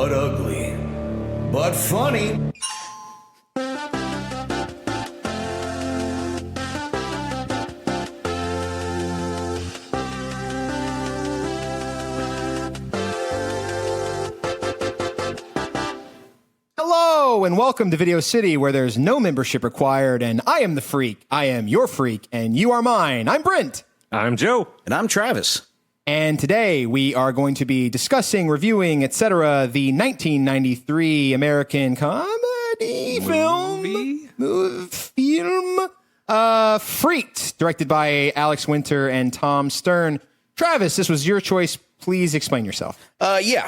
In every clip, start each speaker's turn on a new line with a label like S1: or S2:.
S1: but ugly, but funny.
S2: Hello and welcome to Video City, where there's no membership required, and I am the freak. I am your freak, and you are mine. I'm Brent.
S3: I'm Joe.
S4: And I'm Travis.
S2: And today we are going to be discussing, reviewing, etc., the 1993 American comedy film, Freaked, directed by Alex Winter and Tom Stern. Travis, this was your choice. Please explain yourself.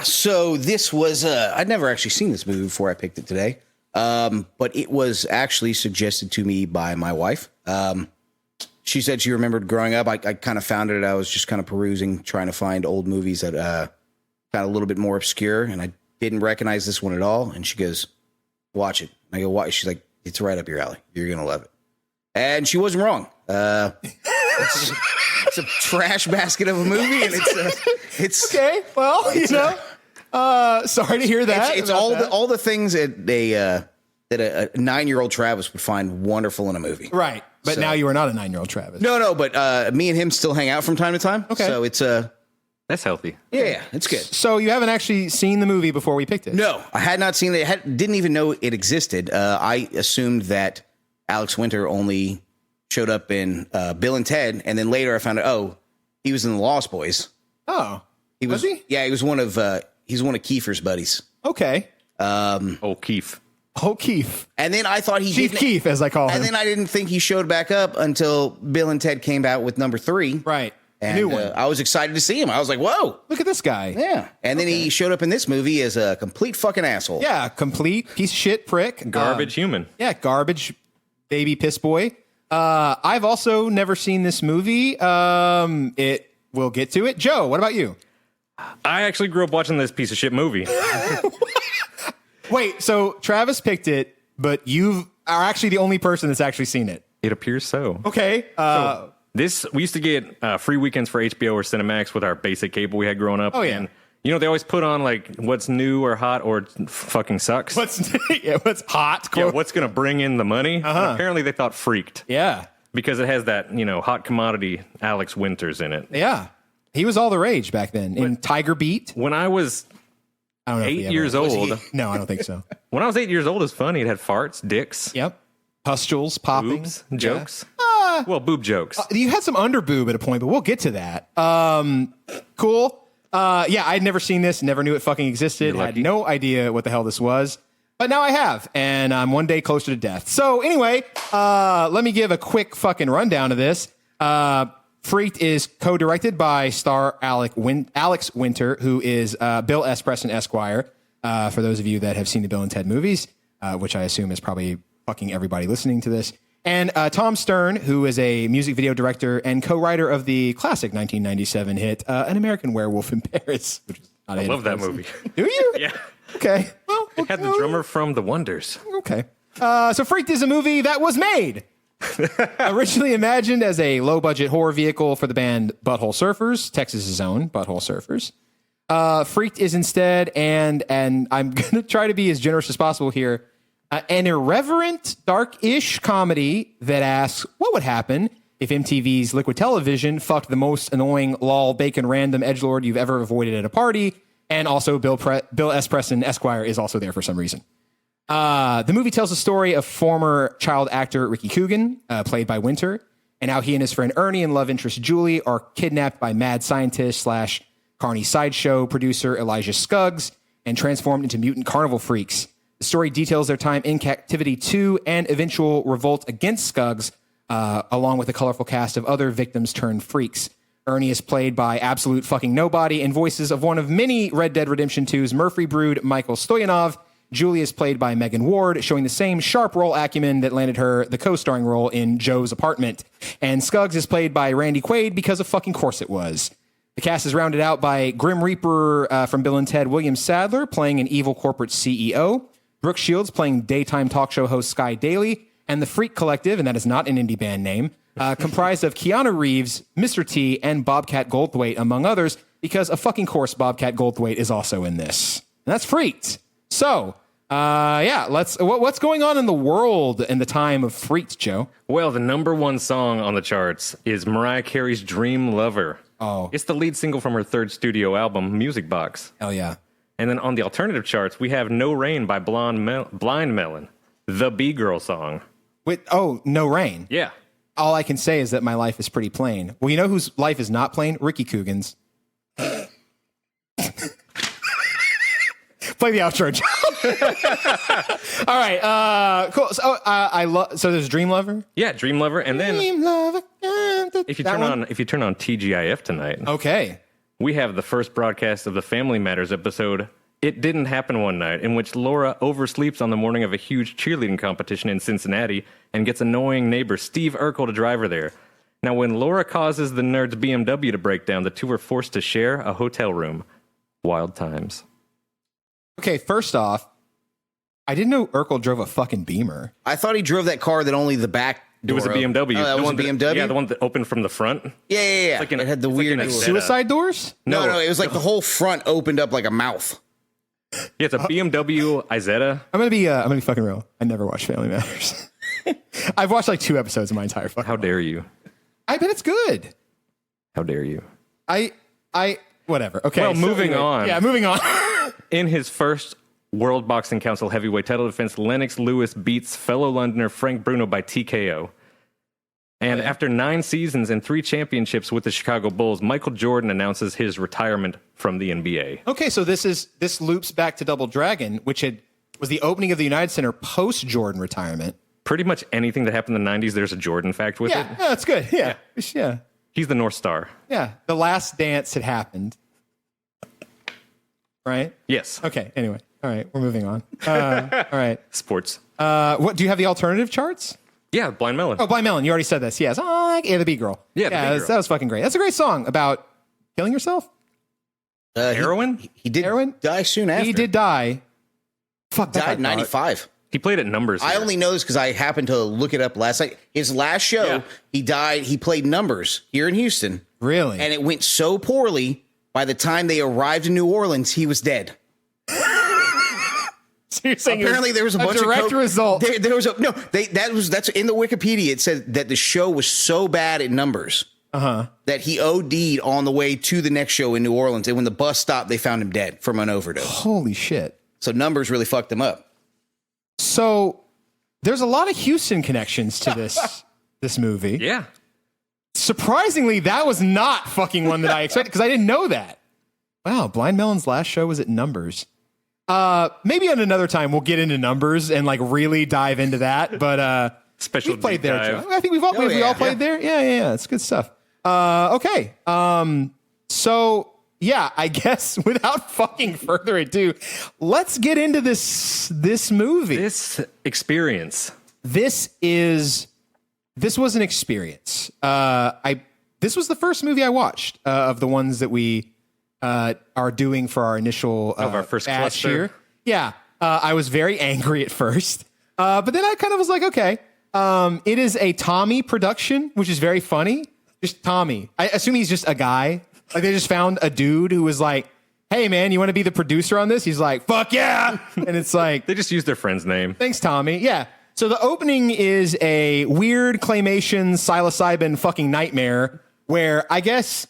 S4: So this was, I'd never actually seen this movie before I picked it today. But it was actually suggested to me by my wife. She said she remembered growing up. I kind of found it. I was just kind of perusing, trying to find old movies that got a little bit more obscure. And I didn't recognize this one at all. And she goes, watch it. And I go, why? She's like, it's right up your alley. You're going to love it. And she wasn't wrong. It's a trash basket of a movie, and it's
S2: okay. Well, sorry to hear that.
S4: It's all the things that a 9-year-old Travis would find wonderful in a movie,
S2: right? But now you are not a 9-year-old Travis.
S4: No. But me and him still hang out from time to time. Okay, so it's
S3: that's healthy.
S4: Yeah, it's good.
S2: So you haven't actually seen the movie before we picked it?
S4: No, I had not seen it. Didn't even know it existed. I assumed that Alex Winter only showed up in Bill and Ted, and then later I found out, he was in the Lost Boys.
S2: Oh,
S4: was he? Yeah, he was one of Kiefer's buddies.
S2: Okay.
S3: Keith.
S2: Keith.
S4: And then I thought
S2: Chief Keith, as I call him.
S4: And then I didn't think he showed back up until Bill and Ted came out with number 3.
S2: Right.
S4: And
S2: new one.
S4: I was excited to see him. I was like, whoa.
S2: Look at this guy.
S4: Yeah. And then he showed up in this movie as a complete fucking asshole.
S2: Yeah, complete piece of shit prick.
S3: Garbage human.
S2: Yeah, garbage baby piss boy. I've also never seen this movie. We'll get to it. Joe, what about you?
S3: I actually grew up watching this piece of shit movie.
S2: Wait, so Travis picked it, but you are actually the only person that's actually seen it.
S3: It appears so.
S2: Okay.
S3: We used to get free weekends for HBO or Cinemax with our basic cable we had growing up.
S2: Oh, yeah.
S3: And, they always put on like what's new or hot or fucking sucks.
S2: What's hot?
S3: Yeah, what's going to bring in the money?
S2: Uh-huh.
S3: Apparently they thought Freaked.
S2: Yeah.
S3: Because it has that, hot commodity Alex Winters in it.
S2: Yeah. He was all the rage back then in Tiger Beat.
S3: When I was 8 years old.
S2: No, I don't think so.
S3: When I was 8 years old, it was funny. It had farts, dicks.
S2: Yep. Pustules, popping.
S3: Boobs, jokes.
S2: Yeah.
S3: Well, boob jokes.
S2: You had some underboob at a point, but we'll get to that. Cool. Yeah, I'd never seen this, never knew it fucking existed, had no idea what the hell this was. But now I have, and I'm one day closer to death. So anyway, let me give a quick fucking rundown of this. Freaked is co-directed by star Alex Winter, who is Bill S. Preston Esquire, for those of you that have seen the Bill and Ted movies, which I assume is probably fucking everybody listening to this. And Tom Stern, who is a music video director and co-writer of the classic 1997 hit, An American Werewolf in Paris. Which is not
S3: I love that movie.
S2: Do you?
S3: Yeah.
S2: Okay. Well,
S3: it had the drummer from The Wonders.
S2: Okay. So Freaked is a movie that was made. Originally imagined as a low-budget horror vehicle for the band Butthole Surfers, Texas's own Butthole Surfers. Freaked is instead, and I'm going to try to be as generous as possible here, an irreverent, dark-ish comedy that asks, what would happen if MTV's Liquid Television fucked the most annoying lol bacon random edgelord you've ever avoided at a party? And also Bill S. Preston Esquire is also there for some reason. The movie tells the story of former child actor Ricky Coogan, played by Winter, and how he and his friend Ernie and love interest Julie are kidnapped by mad scientist / Carney sideshow producer Elijah Scuggs and transformed into mutant carnival freaks. The story details their time in captivity to and eventual revolt against Scuggs, along with a colorful cast of other victims turned freaks. Ernie is played by absolute fucking nobody and voices of one of many Red Dead Redemption 2's Murphy brood, Michael Stoyanov. Julie is played by Megan Ward, showing the same sharp role acumen that landed her the co-starring role in Joe's Apartment. And Scuggs is played by Randy Quaid because of fucking course it was. The cast is rounded out by Grim Reaper from Bill and Ted, William Sadler, playing an evil corporate CEO, Brooke Shields playing daytime talk show host Sky Daly, and the Freak Collective, and that is not an indie band name, comprised of Keanu Reeves, Mr. T, and Bobcat Goldthwait, among others, because of fucking course Bobcat Goldthwait is also in this. And that's Freaked. So, yeah, what's going on in the world in the time of Freaked, Joe?
S3: Well, the number one song on the charts is Mariah Carey's Dream Lover.
S2: Oh.
S3: It's the lead single from her third studio album, Music Box.
S2: Hell yeah.
S3: And then on the alternative charts, we have No Rain by Blind Melon, the B-Girl song.
S2: No Rain.
S3: Yeah.
S2: All I can say is that my life is pretty plain. Well, you know whose life is not plain? Ricky Coogan's. Play the outro, Joe. All right, cool. So there's Dream Lover.
S3: Yeah, Dream Lover, and then
S2: Dream Lover.
S3: if you turn on TGIF tonight,
S2: okay,
S3: we have the first broadcast of the Family Matters episode. It Didn't Happen One Night, in which Laura oversleeps on the morning of a huge cheerleading competition in Cincinnati and gets annoying neighbor Steve Urkel to drive her there. Now, when Laura causes the nerd's BMW to break down, the two are forced to share a hotel room. Wild times.
S2: Okay, first off, I didn't know Urkel drove a fucking Beamer.
S4: I thought he drove that car that only the back
S3: It
S4: door
S3: was a BMW.
S4: Oh, that
S3: The
S4: was a
S3: one
S4: BMW?
S3: Yeah, the one that opened from the front.
S4: Yeah. It had the weird
S3: like
S4: door.
S2: Suicide doors?
S4: No, it was like the whole front opened up like a mouth.
S3: Yeah, it's a BMW Isetta.
S2: I'm gonna be fucking real. I never watched Family Matters. I've watched like 2 episodes of my entire fucking
S3: How
S2: life.
S3: dare you?
S2: I bet it's good.
S3: How dare you?
S2: Whatever. Okay.
S3: Well, moving on.
S2: Yeah, moving on.
S3: In his first World Boxing Council heavyweight title defense, Lennox Lewis beats fellow Londoner Frank Bruno by TKO. And after 9 seasons and 3 championships with the Chicago Bulls, Michael Jordan announces his retirement from the NBA.
S2: Okay, so this loops back to Double Dragon, which was the opening of the United Center post Jordan retirement.
S3: Pretty much anything that happened in the 90s, there's a Jordan fact with it.
S2: Yeah, that's good. Yeah.
S3: He's the North Star.
S2: Yeah. The last dance had happened. Right?
S3: Yes.
S2: Okay, anyway. All right, we're moving on. All right.
S3: Sports.
S2: What do you have the alternative charts?
S3: Yeah, Blind Melon.
S2: Oh, Blind Melon. You already said this. Yes. Oh, yeah, the B girl.
S3: Yeah, the B-Girl.
S2: That was fucking great. That's a great song about killing yourself.
S3: Heroin?
S4: He did
S2: Heroin?
S4: die soon after.
S2: He did die. Fuck, that
S4: Died in 95.
S3: He played at Numbers.
S4: I
S3: here.
S4: only know this because I happened to look it up last night. His last show,
S3: Yeah.
S4: he died. He played Numbers here in Houston.
S2: Really?
S4: And it went so poorly, by the time they arrived in New Orleans, he was dead.
S2: So you're saying
S4: Apparently, there was a bunch
S2: direct
S4: of
S2: result.
S4: There was that's in the Wikipedia. It said that the show was so bad at Numbers that he OD'd on the way to the next show in New Orleans. And when the bus stopped, they found him dead from an overdose.
S2: Holy shit.
S4: So Numbers really fucked him up.
S2: So there's a lot of Houston connections to this movie.
S3: Yeah.
S2: Surprisingly, that was not fucking one that I expected because I didn't know that. Wow, Blind Melon's last show was at Numbers. Maybe on another time we'll get into Numbers and like really dive into that. But
S3: Special
S2: we've played
S3: deep
S2: there.
S3: dive.
S2: Joe. I think we all played there. Yeah. It's good stuff. Okay. So yeah, I guess without fucking further ado, let's get into this movie.
S3: This experience.
S2: This was an experience. This was the first movie I watched of the ones that we are doing for our initial
S3: Of our first
S2: batch
S3: cluster.
S2: here. Yeah, I was very angry at first, but then I kind of was like, okay. It is a Tommy production, which is very funny. Just Tommy. I assume he's just a guy. Like they just found a dude who was like, "Hey man, you want to be the producer on this?" He's like, "Fuck yeah!" And it's like,
S3: They just used their friend's name.
S2: thanks, Tommy. Yeah. So the opening is a weird claymation psilocybin fucking nightmare where I guess,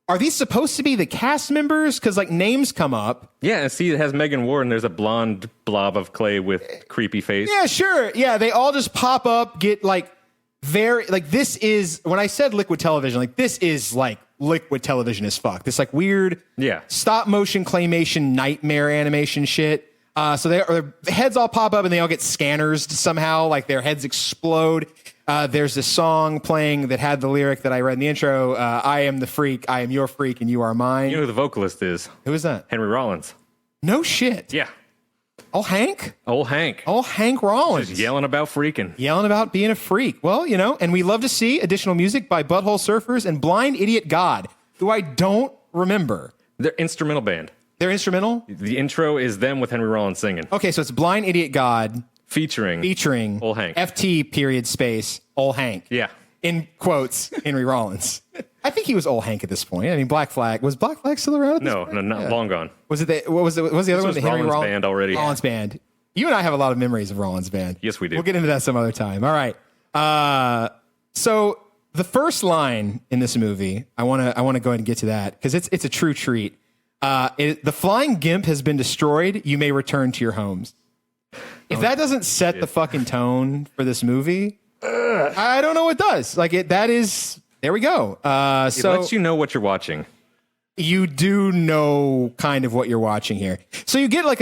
S2: are these supposed to be the cast members? Because like names come up.
S3: Yeah, and see, it has Megan Ward, and there's a blonde blob of clay with creepy face.
S2: Yeah, sure. Yeah, they all just pop up, get like very, like this is, when I said liquid television, like this is like liquid television as fuck. This like weird stop motion claymation nightmare animation shit. So their heads all pop up and they all get scanners somehow, like their heads explode. There's this song playing that had the lyric that I read in the intro. I am the freak, I am your freak, and you are mine.
S3: You know who the vocalist is?
S2: Who is that?
S3: Henry Rollins.
S2: No shit.
S3: Yeah.
S2: Oh, Hank?
S3: Old Hank.
S2: Oh, Hank Rollins.
S3: Just yelling about freaking.
S2: Yelling about being a freak. Well, you know, and we love to see additional music by Butthole Surfers and Blind Idiot God, who I don't remember.
S3: They're instrumental band.
S2: They're instrumental?
S3: The intro is them with Henry Rollins singing.
S2: Okay, so it's Blind Idiot God
S3: Featuring
S2: Old
S3: Hank.
S2: FT period space Old Hank.
S3: Yeah.
S2: In quotes, Henry Rollins. I think he was old Hank at this point. I mean, Black Flag still around? At this point?
S3: No, not long gone.
S2: Was it what was the other one?
S3: was
S2: The Henry
S3: Rollins Band already.
S2: Rollins Band. You and I have a lot of memories of Rollins Band.
S3: Yes, we do.
S2: We'll get into that some other time. All right. So the first line in this movie, I want to go ahead and get to that because it's a true treat. The flying gimp has been destroyed. You may return to your homes. If that doesn't set the fucking tone for this movie, I don't know what does. Like that is. There we go.
S3: It lets you know what you're watching.
S2: You do know kind of what you're watching here. So you get like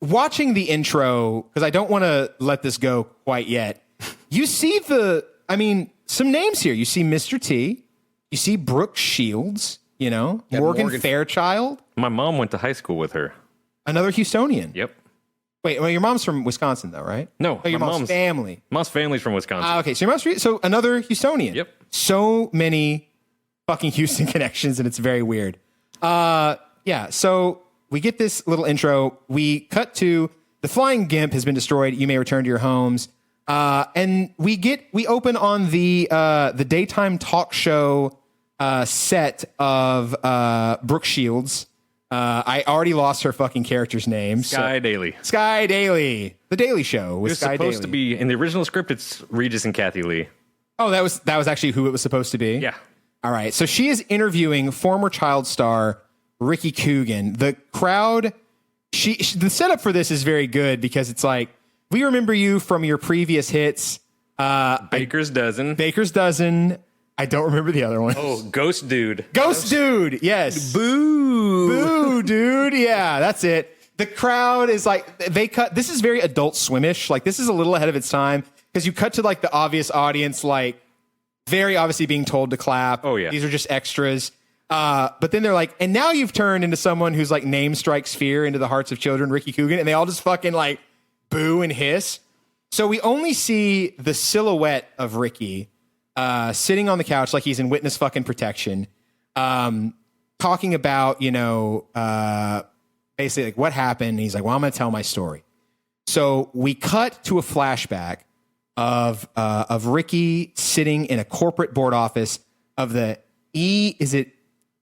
S2: watching the intro, because I don't want to let this go quite yet. You see some names here. You see Mr. T. You see Brooke Shields, Morgan Fairchild.
S3: My mom went to high school with her.
S2: Another Houstonian.
S3: Yep.
S2: Wait, well, your mom's from Wisconsin, though, right?
S3: No,
S2: your mom's family.
S3: Mom's family's from Wisconsin.
S2: Okay, so your mom's so another Houstonian.
S3: Yep.
S2: So many fucking Houston connections, and it's very weird. Yeah. So we get this little intro. We cut to the flying gimp has been destroyed. You may return to your homes. And we open on the daytime talk show set of Brooke Shields. I already lost her fucking character's name.
S3: Sky Daily.
S2: Sky Daily. The Daily Show with Sky Daily.
S3: It was supposed to be, in the original script, it's Regis and Kathy Lee.
S2: Oh, that was actually who it was supposed to be?
S3: Yeah.
S2: All right. So she is interviewing former child star Ricky Coogan. The crowd, the setup for this is very good because it's like, we remember you from your previous hits.
S3: Baker's Dozen.
S2: Baker's Dozen. I don't remember the other one.
S3: Oh, Ghost Dude.
S2: Ghost Dude. Yes. Boo, dude. Yeah, that's it. The crowd is like, this is very Adult Swimish. Like, this is a little ahead of its time because you cut to like the obvious audience, like very obviously being told to clap.
S3: Oh, yeah.
S2: These are just extras. But then they're like, and now you've turned into someone whose like name strikes fear into the hearts of children, Ricky Coogan, and they all just fucking like boo and hiss. So we only see the silhouette of Ricky sitting on the couch like he's in witness fucking protection, talking about, basically like what happened. And he's like, well, I'm going to tell my story. So we cut to a flashback of Ricky sitting in a corporate board office of the is it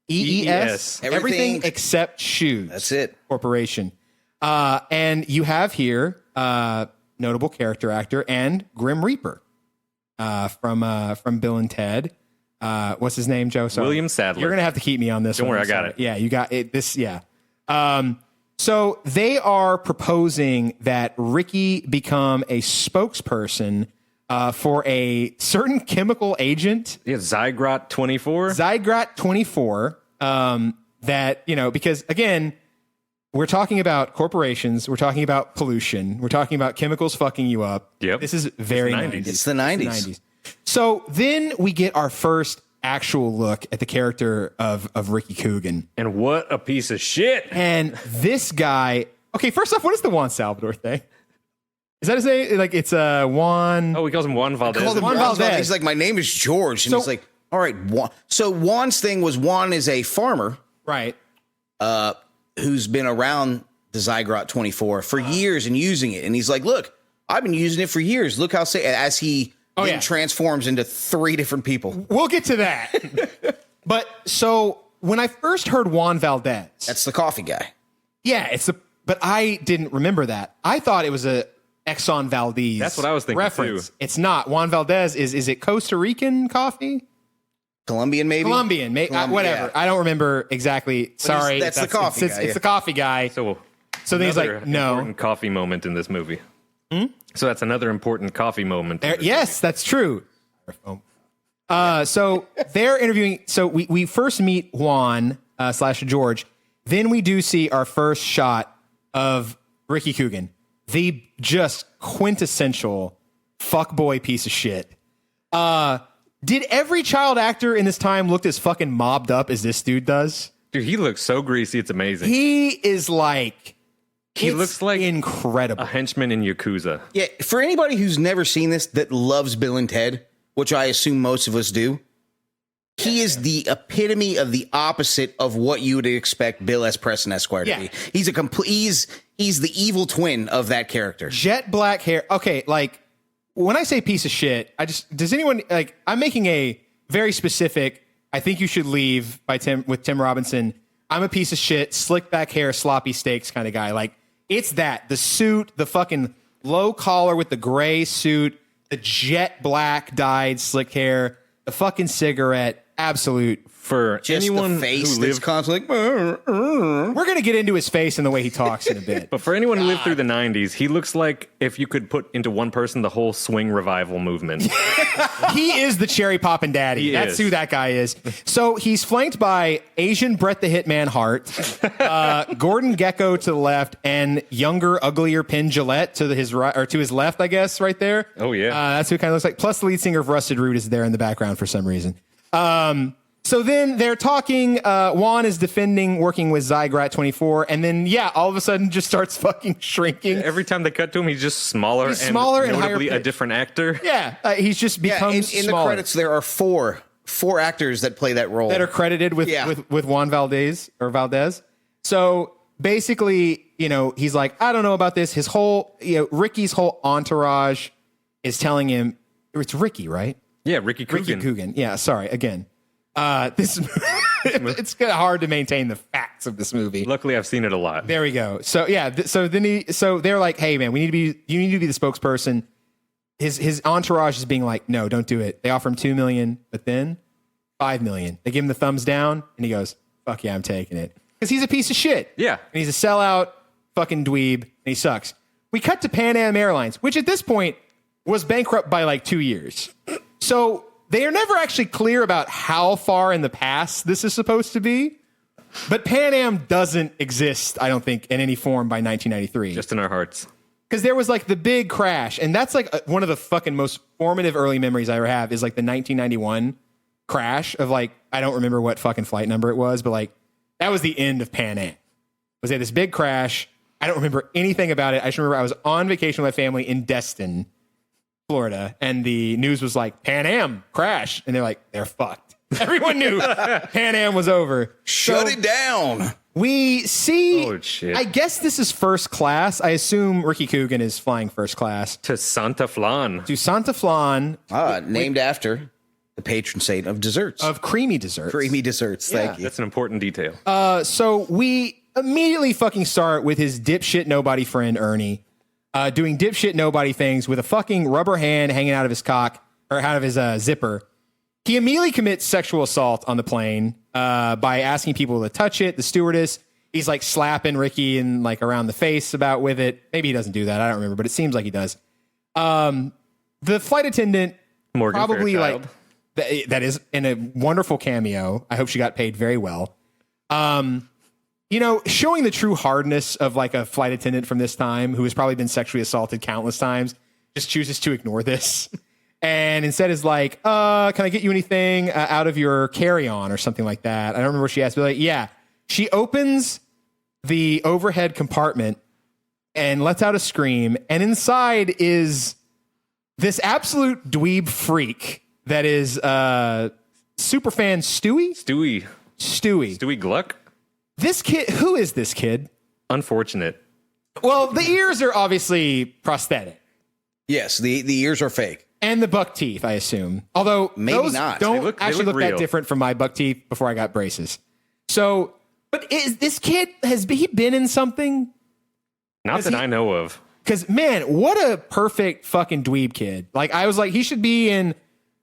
S2: EES? Everything except shoes.
S4: That's it.
S2: Corporation. And you have here notable character actor and Grim Reaper from Bill and Ted. What's his name, Joe? Sorry.
S3: William Sadler.
S2: You're gonna have to keep me on this.
S3: Don't
S2: one.
S3: worry, I got it.
S2: Yeah, you got it. So they are proposing that Ricky become a spokesperson for a certain chemical agent.
S3: Yeah, Zygrot 24.
S2: Zygrot 24. That, because again, we're talking about corporations. We're talking about pollution. We're talking about chemicals fucking you up.
S3: Yep.
S2: This is very 90s.
S4: It's the 90s.
S2: So then we get our first actual look at the character of Ricky Coogan.
S3: And what a piece of shit.
S2: And this guy, okay, first off, what is the Juan Salvador thing? Is that his name? Like, it's Juan.
S3: Oh, he calls him Juan Valdez.
S4: Called him
S2: Juan
S4: Valdez.
S2: Valdez.
S4: He's like, my name is George. And
S2: So-
S4: he's like, all right, Juan. So Juan's thing was Juan is a farmer
S2: Right.
S4: who's been around the Zygrot 24 for years and using it. And he's like, look, I've been using it for years. Look how as he then transforms into 3 different people.
S2: We'll get to that. But so when I first heard Juan Valdez,
S4: That's the coffee guy.
S2: yeah, but I didn't remember that. I thought it was a Exxon Valdez.
S3: That's what I was thinking,
S2: reference.
S3: too.
S2: It's not. Juan Valdez is it Costa Rican coffee?
S4: Colombian, maybe?
S2: Colombian, whatever.
S4: yeah.
S2: I don't remember exactly. Sorry.
S4: that's the coffee guy,
S2: It's the coffee guy.
S3: So
S2: then he's
S3: another
S2: like, no.
S3: important coffee moment in this movie. So that's another important coffee moment.
S2: Yes, that's true. So they're interviewing. So we first meet Juan / George. Then we do see our first shot of Ricky Coogan, the just quintessential fuckboy piece of shit. Did every child actor in this time look as fucking mobbed up as this dude does?
S3: Dude, he looks so greasy, it's amazing.
S2: He is like,
S3: He looks like
S2: incredible.
S3: a henchman in Yakuza.
S4: Yeah, for anybody who's never seen this that loves Bill and Ted, which I assume most of us do, he is the epitome of the opposite of what you would expect Bill S. Preston Esquire to be. He's a complete. He's the evil twin of that character.
S2: Jet black hair. Okay, like when I say piece of shit, does anyone like? I'm making a very specific I think you should leave with Tim Robinson. I'm a piece of shit, slick back hair, sloppy steaks kind of guy. Like, it's that. The suit, the fucking low collar with the gray suit, the jet black dyed slick hair, the fucking cigarette, absolute.
S3: For
S4: Just
S3: anyone
S4: the face
S3: who
S4: that's
S3: lived,
S4: constantly
S2: We're going to get into his face and the way he talks in a bit.
S3: but for anyone who lived through the 90s, he looks like if you could put into one person the whole swing revival movement.
S2: He is the cherry poppin' daddy. That's who that guy is. So he's flanked by Asian Brett the Hitman Hart, Gordon Gekko to the left, and younger, uglier Penn Jillette to his right, or to his left, I guess, right there.
S3: Oh, yeah.
S2: That's who it kind of looks like. Plus the lead singer of Rusted Root is there in the background for some reason. So then they're talking. Juan is defending, working with Zygrat 24, and then all of a sudden just starts fucking shrinking.
S3: Every time they cut to him, he's just smaller.
S2: He's smaller and
S3: notably
S2: higher
S3: a different actor.
S2: Yeah, he's just becomes
S4: in the
S2: smaller.
S4: credits, there are four actors that play that role
S2: that are credited with Juan Valdez. So basically, he's like, I don't know about this. His whole, Ricky's whole entourage is telling him, it's Ricky, right?
S3: Yeah, Ricky Coogan.
S2: Ricky Coogan. Yeah, sorry. Again, this it's kind of hard to maintain the facts of this movie.
S3: Luckily, I've seen it a lot.
S2: There we go. So so they're like, hey man, you need to be the spokesperson. His entourage is being like, no, don't do it. They offer him $2 million, but then $5 million. They give him the thumbs down, and he goes, fuck yeah, I'm taking it. Because he's a piece of shit.
S3: Yeah.
S2: And he's a sellout fucking dweeb, and he sucks. We cut to Pan Am Airlines, which at this point was bankrupt by like 2 years. So they are never actually clear about how far in the past this is supposed to be. But Pan Am doesn't exist, I don't think, in any form by 1993.
S3: Just in our hearts.
S2: Because there was like the big crash, and that's like one of the fucking most formative early memories I ever have is like the 1991 crash of like, I don't remember what fucking flight number it was, but like that was the end of Pan Am. Was there this big crash? I don't remember anything about it. I just remember I was on vacation with my family in Destin, Florida, and the news was like, Pan Am crash, and they're like, they're fucked. Everyone knew Pan Am was over.
S4: Shut it down.
S2: We see,
S3: Oh, shit.
S2: I guess this is first class. I assume Ricky Coogan is flying first class.
S3: To Santa Flan.
S2: To Santa Flan
S4: Named after the patron saint of desserts.
S2: of creamy desserts.
S4: Creamy desserts. Thank you.
S3: That's an important detail.
S2: So we immediately fucking start with his dipshit nobody friend, Ernie, doing dipshit nobody things with a fucking rubber hand hanging out of his cock, or out of his zipper. He immediately commits sexual assault on the plane by asking people to touch it. The stewardess, he's like slapping Ricky and like around the face about with it. Maybe he doesn't do that. I don't remember, but it seems like he does. The flight attendant,
S3: Morgan
S2: probably
S3: Fairchild.
S2: like that is in a wonderful cameo. I hope she got paid very well. Showing the true hardness of like a flight attendant from this time who has probably been sexually assaulted countless times, just chooses to ignore this. And instead is like, can I get you anything out of your carry-on or something like that? I don't remember what she asked, but like, yeah. She opens the overhead compartment and lets out a scream. And inside is this absolute dweeb freak that is superfan Stewie.
S3: Stewie Gluck?
S2: This kid, who is this kid?
S3: Unfortunate.
S2: Well, the ears are obviously prosthetic.
S4: Yes, the ears are fake.
S2: And the buck teeth, I assume. Although
S4: Maybe
S2: those
S4: not.
S2: don't
S3: They look
S2: actually look
S3: real.
S2: that different from my buck teeth before I got braces. So, but is this kid, has he been in something?
S3: Not that I know of.
S2: Because, man, what a perfect fucking dweeb kid. Like, I was like, he should be in,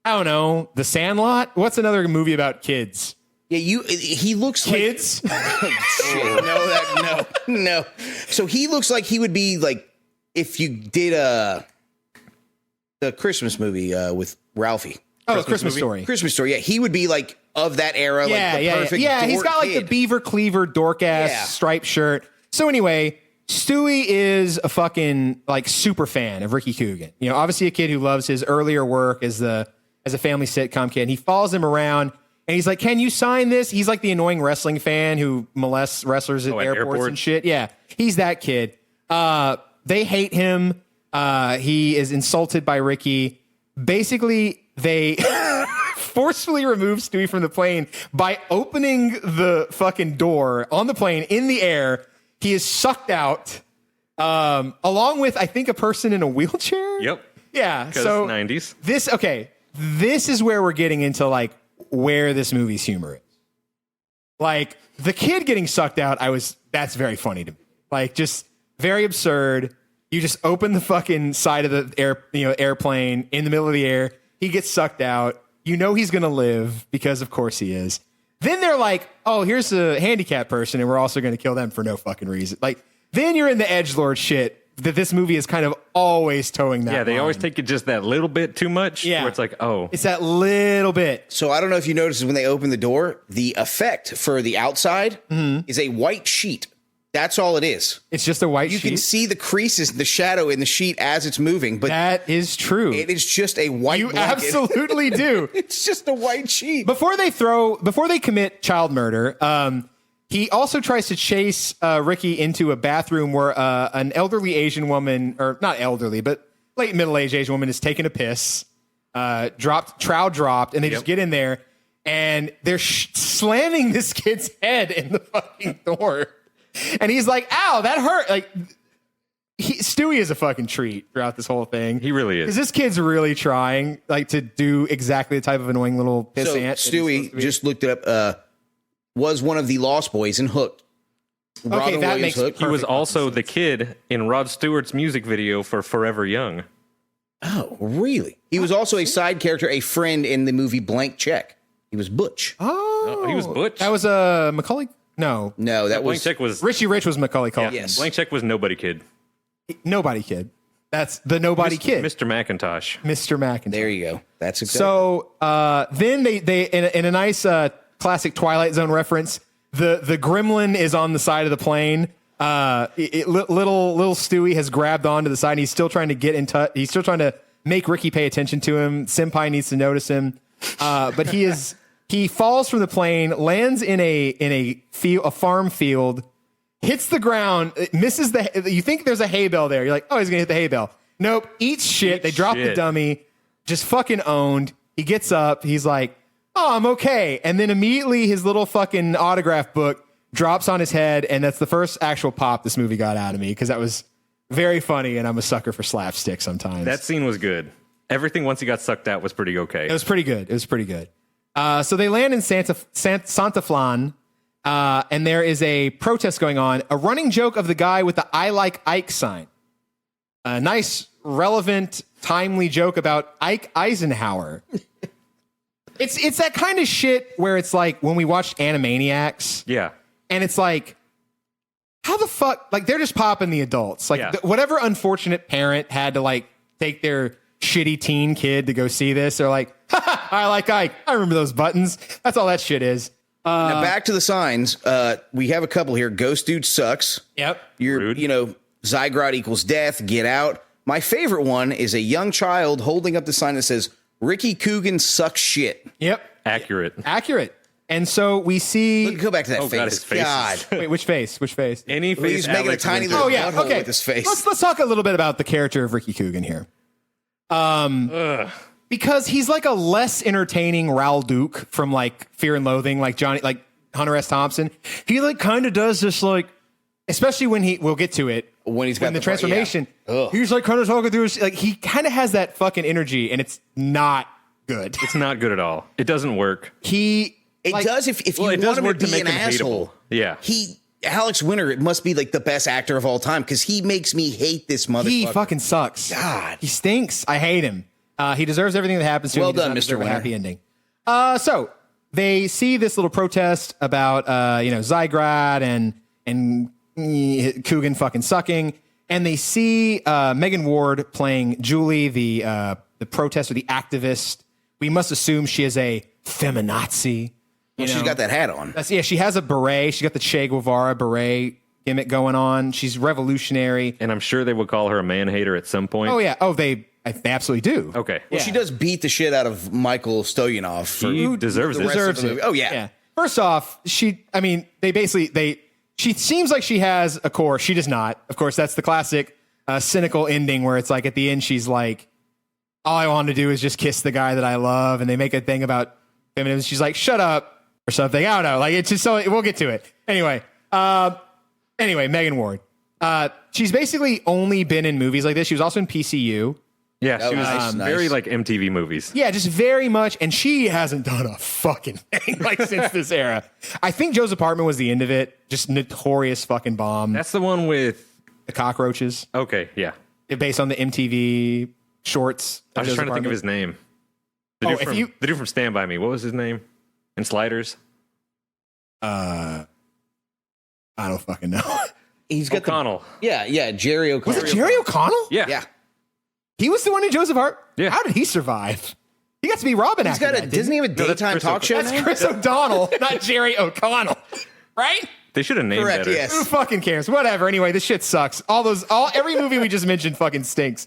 S2: I don't know, The Sandlot? What's another movie about kids?
S4: Yeah, he looks
S2: Kids?
S4: like shit. No. So he looks like he would be like if you did the Christmas movie with Ralphie.
S2: Oh, Christmas Story.
S4: Christmas Story. Yeah, he would be like of that era.
S2: Yeah,
S4: like the perfect
S2: yeah. He's
S4: dork
S2: got like
S4: kid.
S2: the beaver cleaver dork ass
S4: Yeah.
S2: striped shirt. So anyway, Stewie is a fucking like super fan of Ricky Coogan. Obviously a kid who loves his earlier work as a family sitcom kid. And he follows him around and he's like, "Can you sign this?" He's like the annoying wrestling fan who molests wrestlers at airports and shit. Yeah, he's that kid. They hate him. He is insulted by Ricky. Basically, they forcefully remove Stewie from the plane by opening the fucking door on the plane in the air. He is sucked out, along with, I think, a person in a wheelchair.
S3: Yep.
S2: Yeah.
S3: Because
S2: So
S3: 90s.
S2: This is where we're getting into like where this movie's humor is. Like the kid getting sucked out, that's very funny to me. Like just very absurd. You just open the fucking side of the airplane in the middle of the air. He gets sucked out. You know he's going to live because of course he is. Then they're like, oh, here's a handicapped person and we're also going to kill them for no fucking reason. Like then you're in the edgelord shit that this movie is kind of always towing that.
S3: Yeah, they
S2: line.
S3: always take it just that little bit too much.
S2: Yeah.
S3: Where it's like, oh.
S2: It's that little bit.
S4: So I don't know if you noticed when they open the door, the effect for the outside is a white sheet. That's all it is.
S2: It's just a white sheet.
S4: You can see the creases, the shadow in the sheet as it's moving, but
S2: that is true.
S4: it is just a white
S2: You
S4: blanket.
S2: absolutely do.
S4: It's just a white sheet.
S2: Before they commit child murder, he also tries to chase Ricky into a bathroom where an elderly Asian woman, or not elderly, but late middle-aged Asian woman is taking a piss, trowel dropped, and they just get in there, and they're slamming this kid's head in the fucking door. And he's like, ow, that hurt. Like, Stewie is a fucking treat throughout this whole thing.
S3: He really is.
S2: Because this kid's really trying to do exactly the type of annoying little
S4: So
S2: pissant.
S4: Stewie, just looked it up, was one of the Lost Boys in Hooked. Robin
S2: that
S4: Williams
S2: makes
S4: Hooked.
S3: He was
S2: perfect
S3: also the kid in Rod Stewart's music video for Forever Young.
S4: Oh, really? He was also a side character, a friend in the movie Blank Check. He was Butch.
S2: Oh,
S3: he was Butch.
S2: That was Macaulay. No,
S4: No, that
S3: Blank
S4: was
S3: Check was
S2: Richie Rich was Macaulay Culkin.
S4: Yes.
S3: Blank Check was Nobody Kid.
S2: Nobody kid. That's the nobody kid.
S3: Mr. McIntosh.
S2: Mr. McIntyre.
S4: There you go. That's exactly.
S2: So then they in a nice classic Twilight Zone reference, the gremlin is on the side of the plane. Little Stewie has grabbed onto the side. And he's still trying to get in touch. He's still trying to make Ricky pay attention to him. Senpai needs to notice him, but he falls from the plane, lands in a farm field, hits the ground, misses you think there's a hay bale there. You're like, oh, he's gonna hit the hay bale. Nope, eats shit. They drop the dummy, just fucking owned. He gets up. He's like, oh, I'm okay. And then immediately his little fucking autograph book drops on his head. And that's the first actual pop this movie got out of me because that was very funny. And I'm a sucker for slapstick sometimes.
S3: That scene was good. Everything once he got sucked out was pretty okay.
S2: It was pretty good. So they land in Santa Flan, and there is a protest going on. A running joke of the guy with the "I like Ike" sign. A nice, relevant, timely joke about Ike Eisenhower. It's that kind of shit where it's like when we watched Animaniacs.
S3: Yeah.
S2: And it's like, how the fuck? Like they're just popping the adults. Like whatever unfortunate parent had to like take their shitty teen kid to go see this. They're like, I like Ike. I remember those buttons. That's all that shit is.
S4: Now back to the signs. We have a couple here. Ghost dude sucks.
S2: Yep.
S4: You're, Zygrod equals death. Get out. My favorite one is a young child holding up the sign that says, Ricky Coogan sucks shit.
S2: Yep.
S3: Accurate.
S2: And so we see.
S4: Go back to that face.
S3: God, his face.
S4: God.
S2: Wait, which face? Which face?
S3: Any face.
S4: He's making
S3: Alex
S4: a tiny
S3: went
S4: little
S3: through.
S4: butthole
S2: okay.
S4: with his face.
S2: Let's talk a little bit about the character of Ricky Coogan here. Because he's like a less entertaining Raoul Duke from like Fear and Loathing, like Hunter S. Thompson. He like kind of does this like, especially when we'll get to it.
S4: When he's got
S2: the transformation,
S4: yeah.
S2: he's like kind of talking through his, like he kind of has that fucking energy and it's not good.
S3: It's not good at all. It doesn't work.
S4: It does if you
S3: it
S4: want
S3: does
S4: him
S3: work
S4: to
S3: to
S4: be
S3: make
S4: an
S3: him
S4: asshole.
S3: hateable. Yeah.
S4: Alex Winter must be like the best actor of all time because he makes me hate this motherfucker.
S2: He fucking sucks.
S4: God.
S2: He stinks. I hate him. He deserves everything that happens to him.
S4: Well
S2: He does
S4: done,
S2: not
S4: Mr.
S2: deserve a
S4: Winter.
S2: happy ending. So they see this little protest about Zygrad and Coogan fucking sucking, and they see Megan Ward playing Julie, the protester, the activist. We must assume she is a feminazi.
S4: She's got that hat on.
S2: She has a beret. She got the Che Guevara beret gimmick going on. She's revolutionary.
S3: And I'm sure they would call her a man hater at some point.
S2: Oh yeah. Oh, they absolutely do.
S3: Okay.
S4: Well, she does beat the shit out of Michael Stoyanov.
S3: He deserves
S4: the
S3: it.
S4: rest of
S2: Deserves
S4: the
S2: it.
S4: movie. Oh yeah.
S2: First off, she seems like she has a core. She does not. Of course, that's the classic cynical ending where it's like at the end she's like, all I want to do is just kiss the guy that I love, and they make a thing about feminism. She's like, shut up or something. I don't know. Like it's just so we'll get to it. Anyway, Megan Ward. She's basically only been in movies like this. She was also in PCU.
S3: Yeah, she was
S4: nice,
S3: very
S4: nice.
S3: like MTV movies.
S2: Yeah, just very much. And she hasn't done a fucking thing like since this era. I think Joe's Apartment was the end of it. Just notorious fucking bomb.
S3: That's the one with.
S2: The cockroaches.
S3: Okay, yeah.
S2: Based on the MTV shorts.
S3: I was just
S2: Joe's
S3: trying to think of
S2: Apartment.
S3: his name. The dude from Stand By Me. What was his name? In Sliders?
S2: I don't fucking know.
S4: He's got
S3: O'Connell.
S4: yeah, Jerry O'Connell.
S2: Was it Jerry O'Connell?
S3: Yeah.
S4: Yeah.
S2: He was the one in Joseph Hart?
S3: Yeah.
S2: How did he survive? He got to be Robin
S4: He's
S2: after
S4: got a
S2: that,
S4: doesn't he have a
S3: that's
S4: daytime
S3: Chris
S4: talk show
S2: That's
S4: now?
S2: Chris O'Donnell, not Jerry O'Connell. Right?
S3: They should have named
S4: Correct,
S3: better.
S4: yes.
S2: Who fucking cares? Whatever. Anyway, this shit sucks. Every movie we just mentioned fucking stinks.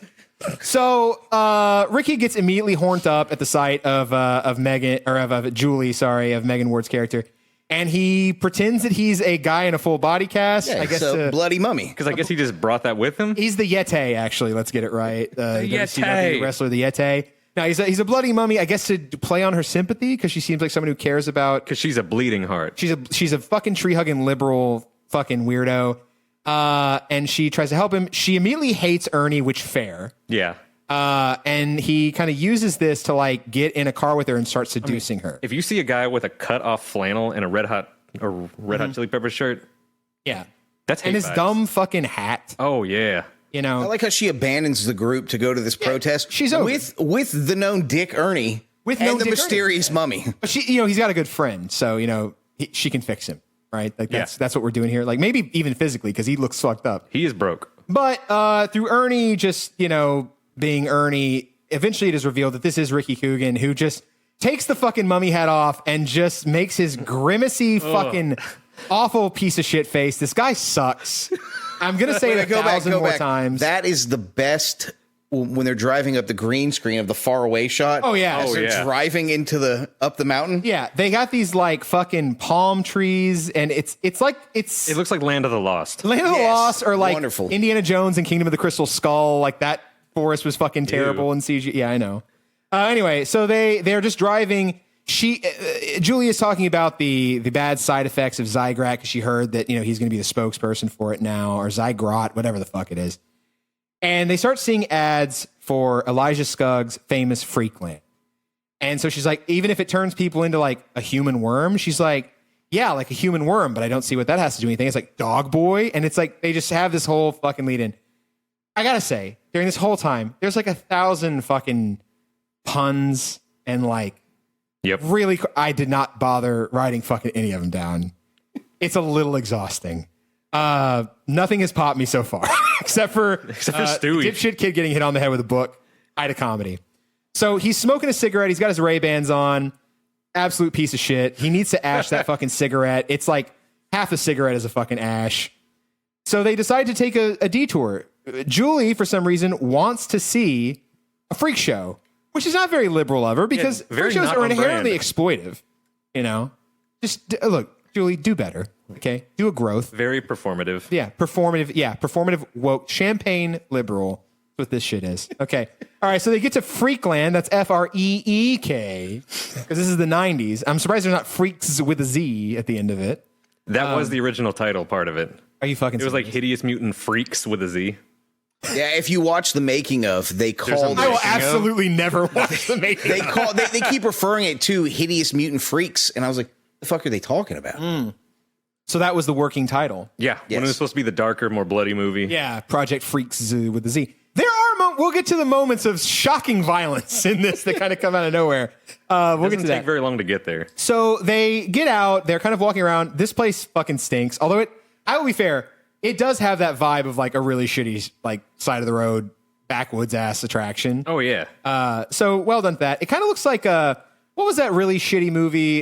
S2: So Ricky gets immediately horned up at the sight of Megan or of Julie, of Megan Ward's character, and he pretends that he's a guy in a full body cast.
S4: Yeah,
S2: I guess
S4: so bloody mummy.
S3: Because I guess he just brought that with him.
S2: he's the Yeti. Actually, let's get it right. The
S3: Yeti.
S2: WCW wrestler, the Yeti. Now he's a bloody mummy. I guess to play on her sympathy because she seems like someone who cares about.
S3: Because she's a bleeding heart.
S2: She's a fucking tree hugging liberal fucking weirdo. And she tries to help him. She immediately hates Ernie, which fair.
S3: Yeah.
S2: And he kind of uses this to like get in a car with her and start seducing her.
S3: If you see a guy with a cut off flannel and a red hot chili pepper shirt,
S2: Yeah.
S3: that's hate
S2: And his
S3: vibes.
S2: dumb fucking hat,
S3: Oh yeah.
S2: you
S4: I
S2: know.
S4: like how she abandons the group to go to this protest.
S2: she's over
S4: with the known Dick Ernie
S2: With
S4: and
S2: known
S4: the
S2: Dick
S4: mysterious mummy.
S2: But he's got a good friend, so she can fix him, right? Like that's what we're doing here. Like maybe even physically because he looks fucked up.
S3: He is broke.
S2: But through Ernie just, being Ernie, eventually it is revealed that this is Ricky Coogan who just takes the fucking mummy hat off and just makes his grimacy fucking awful piece of shit face. This guy sucks. I'm going to say it a thousand more times.
S4: That is the best when they're driving up the green screen of the far away shot.
S2: Oh, yeah.
S4: As
S2: Oh,
S4: they're
S3: yeah.
S4: driving into up the mountain.
S2: Yeah, they got these like fucking palm trees and it's
S3: It looks like Land of the Lost.
S2: Land of the
S4: Yes,
S2: Lost or like
S4: wonderful.
S2: Indiana Jones and Kingdom of the Crystal Skull. Like that forest was fucking terrible in CG. Yeah, I know. Anyway, so they're just driving. Julie is talking about the bad side effects of Zygrat because she heard that he's going to be the spokesperson for it now, or Zygrot, whatever the fuck it is. And they start seeing ads for Elijah Scugg's famous Freakland. And so she's like, even if it turns people into like a human worm, she's like, yeah, like a human worm, but I don't see what that has to do with anything. It's like Dog Boy, and it's like they just have this whole fucking lead in. I gotta say, during this whole time, there's like 1,000 fucking puns and like
S3: Yep.
S2: really, I did not bother writing fucking any of them down. It's a little exhausting. Nothing has popped me so far, except for
S3: Stewie.
S2: dipshit kid getting hit on the head with a book. I had a comedy. So he's smoking a cigarette. He's got his Ray-Bans on. Absolute piece of shit. He needs to ash that fucking cigarette. It's like half a cigarette is a fucking ash. So they decide to take a detour. Julie, for some reason, wants to see a freak show, which is not very liberal of her because
S3: very
S2: freak shows
S3: not
S2: are
S3: on
S2: inherently
S3: brand.
S2: exploitive. Just look, Julie, do better. Okay, do a growth.
S3: Very performative.
S2: Yeah, performative. Yeah, performative woke champagne liberal. That's what this shit is. Okay. All right. So they get to Freakland. That's Freek because this is the 90s. I'm surprised there's not freaks with a Z at the end of it.
S3: That was the original title part of it.
S2: Are you fucking?
S3: It was like
S2: serious?
S3: Hideous Mutant Freaks with a Z.
S4: Yeah, if you watch the making of, they call
S2: I will
S4: it.
S2: absolutely never watch the making.
S4: They keep referring it to Hideous Mutant Freaks, and I was like, the fuck are they talking about?
S2: So that was the working title.
S3: Yeah. When it
S4: Yes.
S3: was supposed to be the darker, more bloody movie.
S2: Yeah, Project Freaks with the Z. There are we'll get to the moments of shocking violence in this that kind of come out of nowhere. We'll get
S3: Doesn't
S2: to
S3: take
S2: that.
S3: very long to get there.
S2: So they get out. They're kind of walking around. This place fucking stinks. Although I will be fair, it does have that vibe of like a really shitty like side of the road backwoods ass attraction.
S3: Oh yeah.
S2: So well done for that. It kind of looks like what was that really shitty movie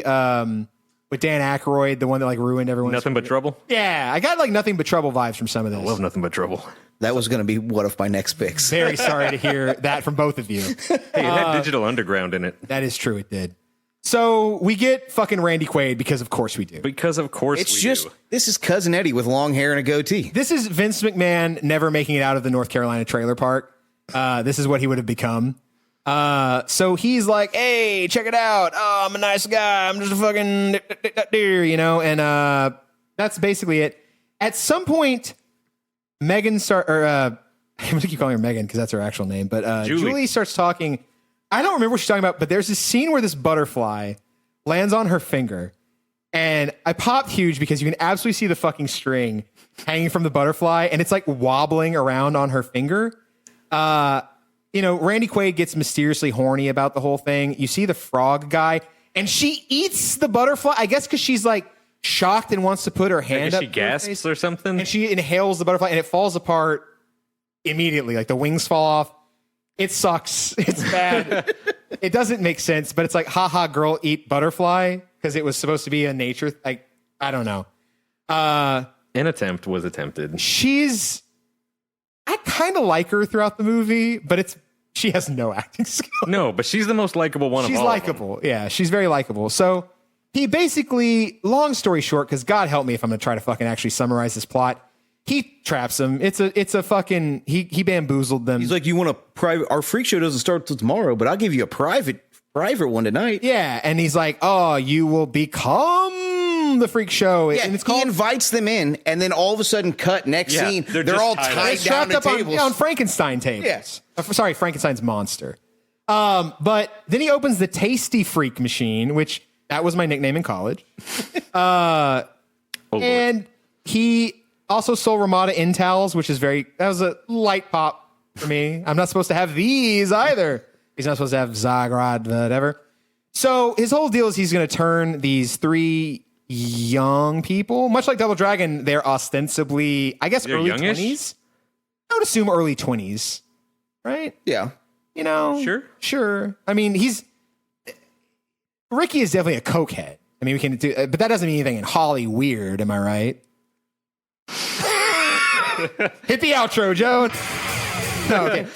S2: with Dan Aykroyd, the one that like ruined everyone's
S3: Nothing but trouble.
S2: Yeah, I got like Nothing But Trouble vibes from some of this.
S3: Love Nothing but trouble.
S4: That was going to be one of my next picks.
S2: Very sorry to hear that from both of you.
S3: Hey, it had Digital Underground in it.
S2: That is true. It did. So we get fucking Randy Quaid because of course we do.
S3: Because of course
S4: It's
S3: we
S4: just
S3: do.
S4: this is Cousin Eddie with long hair and a goatee.
S2: This is Vince McMahon never making it out of the North Carolina trailer park. This is what he would have become. So he's like, hey, check it out. Oh, I'm a nice guy. I'm just a fucking deer, and that's basically it. At some point, I'm going to keep calling her Megan because that's her actual name. But
S3: Julie.
S2: Julie starts talking. I don't remember what she's talking about, but there's this scene where this butterfly lands on her finger. And I popped huge because you can absolutely see the fucking string hanging from the butterfly. And it's like wobbling around on her finger. Randy Quaid gets mysteriously horny about the whole thing. You see the frog guy and she eats the butterfly. I guess because she's like shocked and wants to put her hand up.
S3: She gasps or something.
S2: And she inhales the butterfly and it falls apart immediately. Like the wings fall off. It sucks. It's bad. It doesn't make sense, but it's like, haha, girl, eat butterfly because it was supposed to be a nature. Like, I don't know.
S3: An attempt was attempted.
S2: I kind of like her throughout the movie, but she has no acting skill.
S3: No, but she's the most likable one of all.
S2: She's likable. Yeah, she's very likable. So he basically, long story short, because God help me if I'm going to try to fucking actually summarize this plot. He traps them. It's a fucking, he bamboozled them.
S4: He's like, you want a private, our freak show doesn't start till tomorrow, but I'll give you a private one tonight.
S2: Yeah. And he's like, oh, you will become the freak show.
S4: Yeah,
S2: and it's
S4: he invites them in, and then all of a sudden, next scene, they're all tied down to tables.
S2: on Frankenstein tables.
S4: Yes.
S2: Sorry, Frankenstein's monster. But then he opens the Tasty Freak machine, which that was my nickname in college. And he also sold Ramada in towels, which is that was a light pop for me. I'm not supposed to have these either. He's not supposed to have Zagrod, whatever. So his whole deal is he's going to turn these 3 young people, much like Double Dragon, they're ostensibly, I guess, early
S3: youngish?
S2: 20s. I would assume early 20s, right?
S4: Yeah.
S2: Sure. I mean, Ricky is definitely a cokehead. I mean, we can do, but that doesn't mean anything in Holly weird. Am I right? Hit the outro, Joe. No, okay.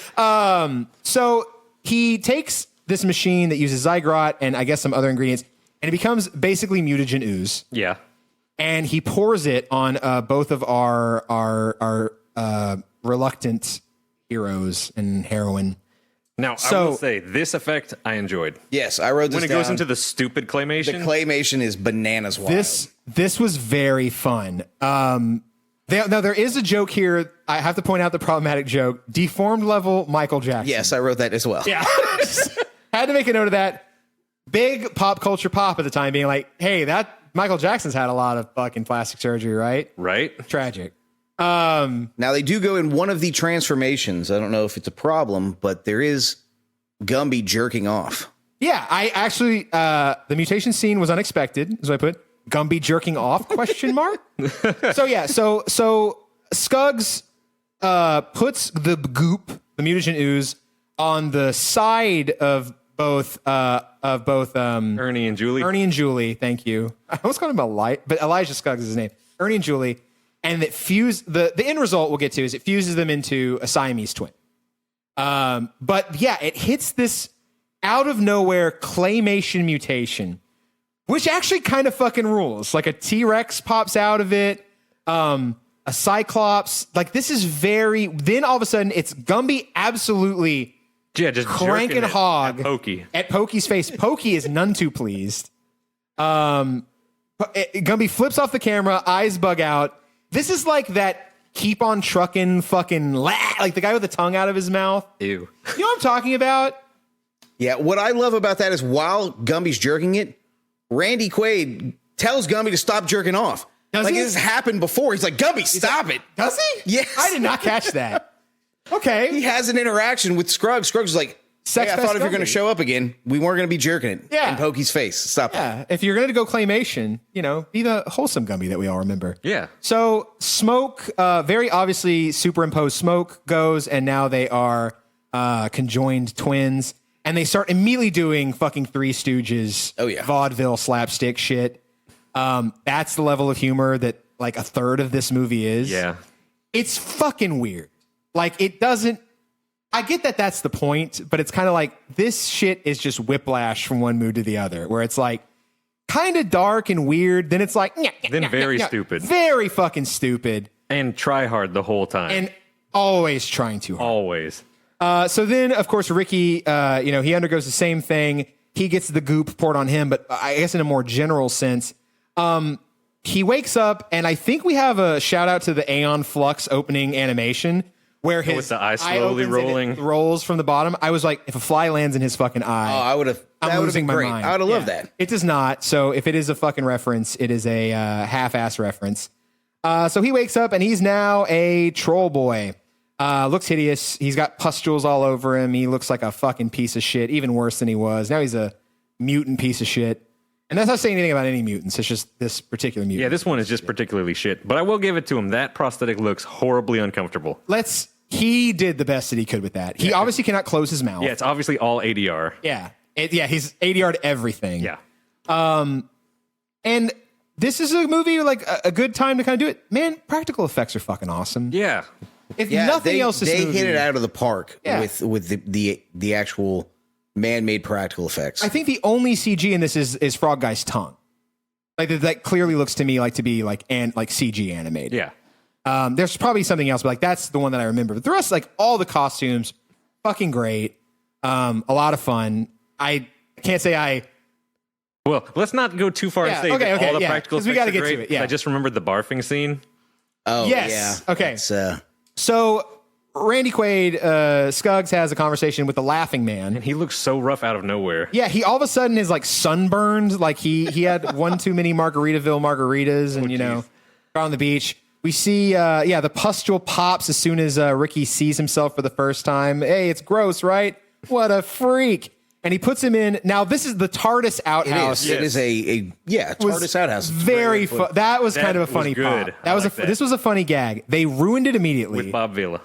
S2: So he takes this machine that uses Zygrot and I guess some other ingredients, and it becomes basically mutagen ooze.
S3: Yeah.
S2: And he pours it on both of our reluctant heroes and heroine.
S3: Now, I will say, this effect I enjoed.
S4: Yes, I wrote this
S3: When it goes into the stupid claymation.
S4: The claymation is bananas wild.
S2: This was very fun. There is a joke here. I have to point out the problematic joke. Deformed level Michael Jackson.
S4: Yes, I wrote that as well.
S2: Yeah. Had to make a note of that. Big pop culture pop at the time being like, hey, that Michael Jackson's had a lot of fucking plastic surgery, right?
S3: Right.
S2: Tragic.
S4: Now they do go in one of the transformations. I don't know if it's a problem, but there is Gumby jerking off.
S2: Yeah, I actually, the mutation scene was unexpected, is what I put. Gumby jerking off, question mark? So Scuggs puts the goop, the mutagen ooze, on the side of both
S3: Ernie and Julie.
S2: Thank you. I was calling him but Elijah Scuggs is his name. Ernie and Julie, and it the end result we'll get to is it fuses them into a Siamese twin. But yeah, it hits this out of nowhere claymation mutation, which actually kind of fucking rules. Like a T-Rex pops out of it, a Cyclops. Like this is then all of a sudden it's Gumby absolutely
S3: just
S2: cranking hog
S3: at Pokey.
S2: At Pokey's face. Pokey is none too pleased. Gumby flips off the camera, eyes bug out. This is like that keep on trucking fucking like the guy with the tongue out of his mouth.
S3: Ew.
S2: You know what I'm talking about?
S4: Yeah, what I love about that is while Gumby's jerking it, Randy Quaid tells Gumby to stop jerking off.
S2: Does he?
S4: This happened before. He's like, Gumby, stop it.
S2: Does he?
S4: Yes.
S2: I did not catch that. Okay.
S4: He has an interaction with Scruggs. Scruggs is like,
S2: Sex
S4: I
S2: Fest
S4: thought if you're going to
S2: Gumby.
S4: show up again, we weren't going to be jerking it
S2: Yeah.
S4: in Pokey's face. Stop it.
S2: Yeah. If you're going to go claymation, be the wholesome Gumby that we all remember.
S3: Yeah.
S2: So Smoke, very obviously superimposed Smoke goes, and now they are conjoined twins, and they start immediately doing fucking Three Stooges, vaudeville slapstick shit. That's the level of humor that like a third of this movie is.
S3: Yeah.
S2: It's fucking weird. Like it doesn't. I get that that's the point, but it's kind of like this shit is just whiplash from one mood to the other, where it's like kind of dark and weird. Then it's like,
S3: very stupid.
S2: Very fucking stupid.
S3: And try hard the whole time.
S2: And always trying too hard.
S3: Always.
S2: So then, of course, Ricky, he undergoes the same thing. He gets the goop poured on him, but I guess in a more general sense, he wakes up, and I think we have a shout out to the Aeon Flux opening animation, where his
S3: with the eye slowly
S2: opens and it
S3: rolling.
S2: rolls from the bottom. I was like, if a fly lands in his fucking eye,
S4: Oh, I would have.
S2: I'm
S4: That would have
S2: losing
S4: been
S2: my
S4: great.
S2: mind.
S4: I would have loved that.
S2: It does not. So if it is a fucking reference, it is a half-ass reference. So he wakes up and he's now a troll boy. Looks hideous. He's got pustules all over him. He looks like a fucking piece of shit, even worse than he was. Now he's a mutant piece of shit. And that's not saying anything about any mutants. It's just this particular mutant.
S3: Yeah, this one is just particularly shit. But I will give it to him. That prosthetic looks horribly uncomfortable.
S2: He did the best that he could with that. He obviously cannot close his mouth.
S3: Yeah, it's obviously all ADR.
S2: Yeah. He's ADR to everything.
S3: Yeah.
S2: And this is a movie like a good time to kind of do it. Man, practical effects are fucking awesome.
S3: Yeah.
S2: If
S4: Yeah,
S2: nothing
S4: they,
S2: else, this
S4: they
S2: movie,
S4: hit it out of the park
S2: Yeah.
S4: with the actual man-made practical effects.
S2: I think the only CG in this is Frog Guy's tongue. Like that clearly looks to me like to be like CG animated.
S3: Yeah.
S2: There's probably something else, but like that's the one that I remember. But the rest, like all the costumes, fucking great. A lot of fun. I can't say
S3: Well, let's not go too far and say that all the practical
S2: 'cause we
S3: effects
S2: gotta
S3: are
S2: get to
S3: great.
S2: it, yeah.
S3: I just remembered the barfing scene.
S4: Oh,
S2: yes.
S4: yeah.
S2: Okay.
S4: It's,
S2: So Randy Quaid, Scuggs has a conversation with the Laughing Man.
S3: He looks so rough out of nowhere.
S2: Yeah, he all of a sudden is like sunburned, like he had one too many Margaritaville margaritas, and on the beach. We see, the pustule pops as soon as Ricky sees himself for the first time. Hey, it's gross, right? What a freak! And he puts him in. Now this is the TARDIS outhouse.
S4: it is a TARDIS outhouse. It's
S2: Very fun. That was kind of a
S3: was
S2: funny
S3: good.
S2: pop.
S3: I like that.
S2: This was a funny gag. They ruined it immediately
S3: With Bob Vila.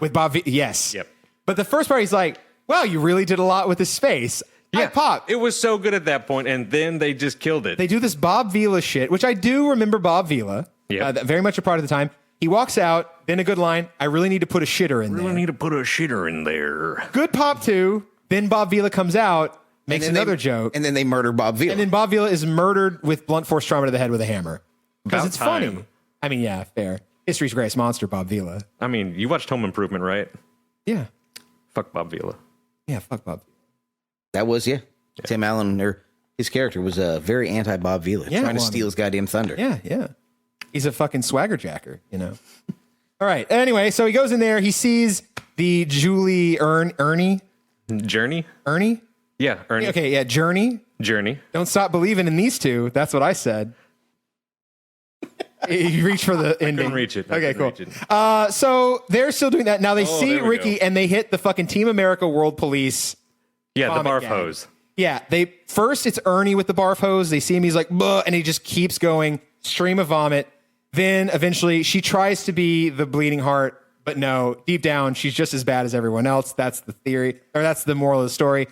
S2: Yes.
S3: Yep.
S2: But the first part, he's like, "Wow, you really did a lot with this space." I pop.
S3: It was so good at that point, and then they just killed it.
S2: They do this Bob Vila shit, which I do remember Bob Vila.
S3: Yep.
S2: Very much a part of the time. He walks out, then a good line. I really need to put a shitter in
S3: really
S2: there.
S3: need to put a shitter in there.
S2: Good pop too. Then Bob Vila comes out, makes
S4: And then
S2: another
S4: they-
S2: joke.
S4: And then they murder Bob Vila.
S2: And then Bob Vila is murdered with blunt force trauma to the head with a hammer. Because
S3: About
S2: it's
S3: time.
S2: funny. I mean, yeah, fair. History's greatest monster, Bob Vila.
S3: I mean, you watched Home Improvement, right?
S2: Yeah.
S3: Fuck Bob Vila.
S2: Yeah, fuck Bob.
S4: That was, Tim Allen, or his character was very anti-Bob Vila,
S2: Yeah,
S4: trying to
S2: well,
S4: steal his goddamn thunder.
S2: Yeah. He's a fucking swagger jacker, All right. Anyway, so he goes in there. He sees the Ernie?
S3: Journey? Yeah, Ernie.
S2: Okay, yeah, Journey.
S3: Journey.
S2: Don't stop believing in these two. That's what I said. You reach for the ending.
S3: couldn't reach it. I
S2: Okay, cool.
S3: couldn't reach it.
S2: So they're still doing that. Now they see
S3: there we
S2: Ricky
S3: go.
S2: and they hit the fucking Team America World Police.
S3: Yeah, the
S2: Vomit
S3: barf
S2: gag.
S3: hose.
S2: Yeah, first it's Ernie with the barf hose. They see him, he's like, "Buh," and he just keeps going, stream of vomit. Then eventually she tries to be the bleeding heart, but no, deep down, she's just as bad as everyone else. That's the theory, or that's the moral of the story.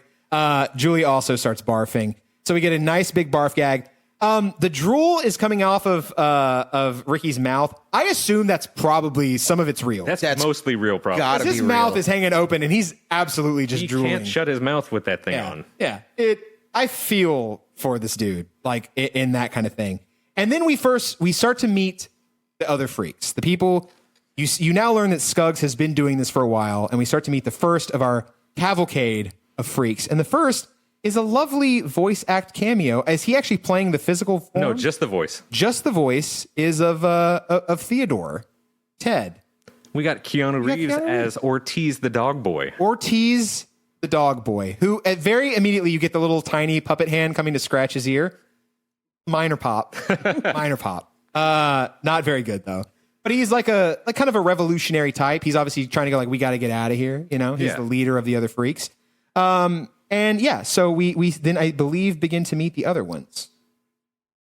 S2: Julie also starts barfing. So we get a nice big barf gag. The drool is coming off of Ricky's mouth. I assume that's probably some of it's real.
S3: That's
S4: That's
S3: mostly real, probably.
S4: gotta
S2: his
S4: be
S2: mouth
S4: real.
S2: is hanging open and he's absolutely just
S3: He
S2: drooling.
S3: can't shut his mouth with that thing on.
S2: Yeah. I feel for this dude, like in that kind of thing. And then we start to meet the other freaks, the people. You now learn that Scuggs has been doing this for a while, and we start to meet the first of our cavalcade of freaks. And the first is a lovely voice act cameo. Is he actually playing the physical form?
S3: No, just the voice.
S2: Just the voice is of Theodore, Ted.
S3: We got Keanu Reeves
S2: Keanu Reeves.
S3: as Ortiz the dog boy.
S2: Ortiz, the dog boy, who very immediately you get the little tiny puppet hand coming to scratch his ear. Minor pop. Not very good though. But he's like kind of a revolutionary type. He's obviously trying to go like, we got to get out of here. He's
S3: Yeah.
S2: the leader of the other freaks. And yeah, so we then I believe begin to meet the other ones.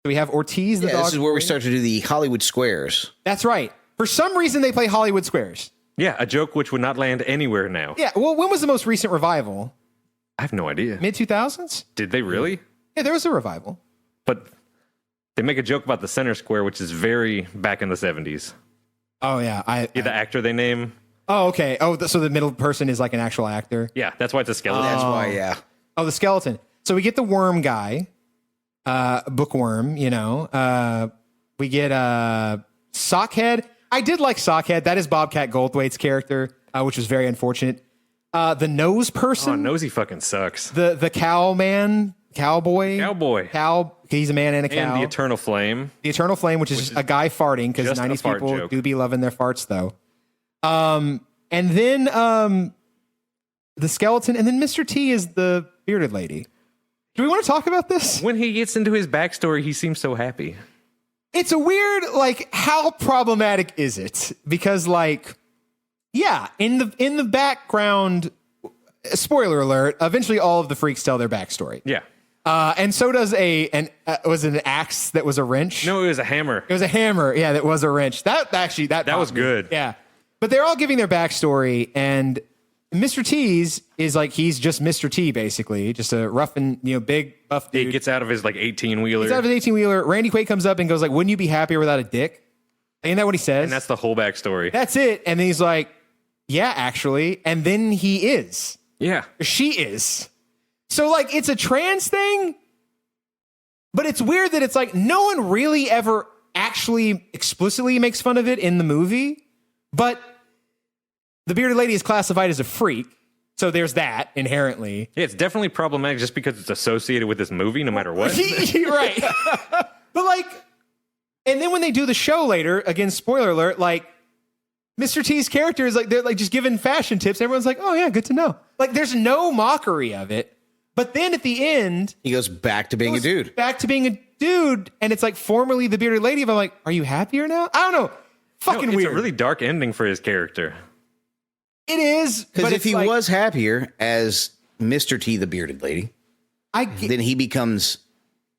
S2: So we have Ortiz, the dog.
S4: This is where we
S2: boy.
S4: start to do the Hollywood squares.
S2: That's right. For some reason, they play Hollywood Squares.
S3: Yeah, a joke which would not land anywhere now.
S2: Yeah. Well, when was the most recent revival?
S3: I have no idea.
S2: Mid 2000s?
S3: Did they really?
S2: Yeah, there was a revival.
S3: But they make a joke about the center square, which is very back in the 70s.
S2: Oh yeah,
S3: The actor they name.
S2: Oh okay. Oh, so the middle person is like an actual actor.
S3: Yeah, that's why it's a skeleton.
S4: That's why, yeah.
S2: Oh, the skeleton. So we get the worm guy, bookworm. We get Sockhead. I did like Sockhead. That is Bobcat Goldthwait's character, which was very unfortunate. The nose person.
S3: Oh, Nosy fucking sucks.
S2: The cowboy.
S3: Cowboy.
S2: He's a man and a cow.
S3: And the Eternal Flame.
S2: The Eternal Flame, which is a guy farting, because
S3: just a
S2: 90s
S3: fart
S2: people
S3: joke.
S2: do be loving their farts, though. And then the skeleton, and then Mr. T is the bearded lady. Do we want to talk about this?
S3: When he gets into his backstory, he seems so happy.
S2: It's a weird, like, how problematic is it? Because, like, yeah, in the background, spoiler alert, eventually all of the freaks tell their backstory.
S3: Yeah.
S2: And so does was it an axe that was a wrench?
S3: No, it was a hammer.
S2: It was a hammer, yeah, that was a wrench. That
S3: was good.
S2: Yeah. But they're all giving their backstory, and Mr. T's is like, he's just Mr. T, basically. Just a rough and, big, buff dude.
S3: He gets out of his, like, 18-wheeler.
S2: He's out of his 18-wheeler. Randy Quaid comes up and goes like, wouldn't you be happier without a dick? Ain't that what he says?
S3: And that's the whole backstory.
S2: That's it. And then he's like, yeah, actually. And then he is.
S3: Yeah.
S2: She is. So, like, it's a trans thing, but it's weird that it's like no one really ever actually explicitly makes fun of it in the movie, but the bearded lady is classified as a freak. So there's that inherently.
S3: Yeah, it's definitely problematic just because it's associated with this movie, no matter what.
S2: Right. But, like, and then when they do the show later, again, spoiler alert, like, Mr. T's character is like, they're like just giving fashion tips. Everyone's like, oh yeah, good to know. Like, there's no mockery of it. But then at the end,
S4: he goes back to being a dude.
S2: Back to being a dude. And it's like formerly the bearded lady. But I'm like, are you happier now? I don't know. Fucking weird.
S3: It's a really dark ending for his character.
S2: It is.
S4: Because if he was happier as Mr. T, the bearded lady, then he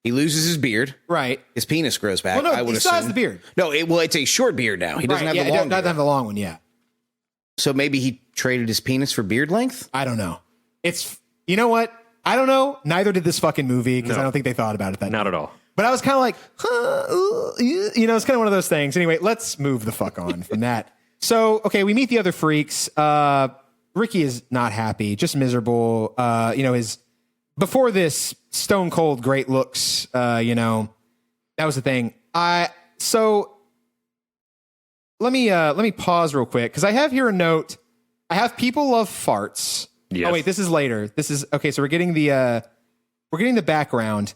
S4: loses his beard.
S2: Right.
S4: His penis grows back.
S2: Well, no,
S4: I would
S2: he still
S4: assume.
S2: has the beard.
S4: No, it's a short beard now. He doesn't have the long beard.
S2: Doesn't have the long one, yeah.
S4: So maybe he traded his penis for beard length?
S2: I don't know. You know what? I don't know. Neither did this fucking movie because I don't think they thought about it
S3: Not at all.
S2: But I was kind of like, it's kind of one of those things. Anyway, let's move the fuck on from that. So, okay, we meet the other freaks. Ricky is not happy, just miserable. Before this stone cold great looks, that was the thing. So let me pause real quick because I have here a note. I have people love farts.
S3: Yes.
S2: Oh wait, this is later. This is okay. So we're getting the background.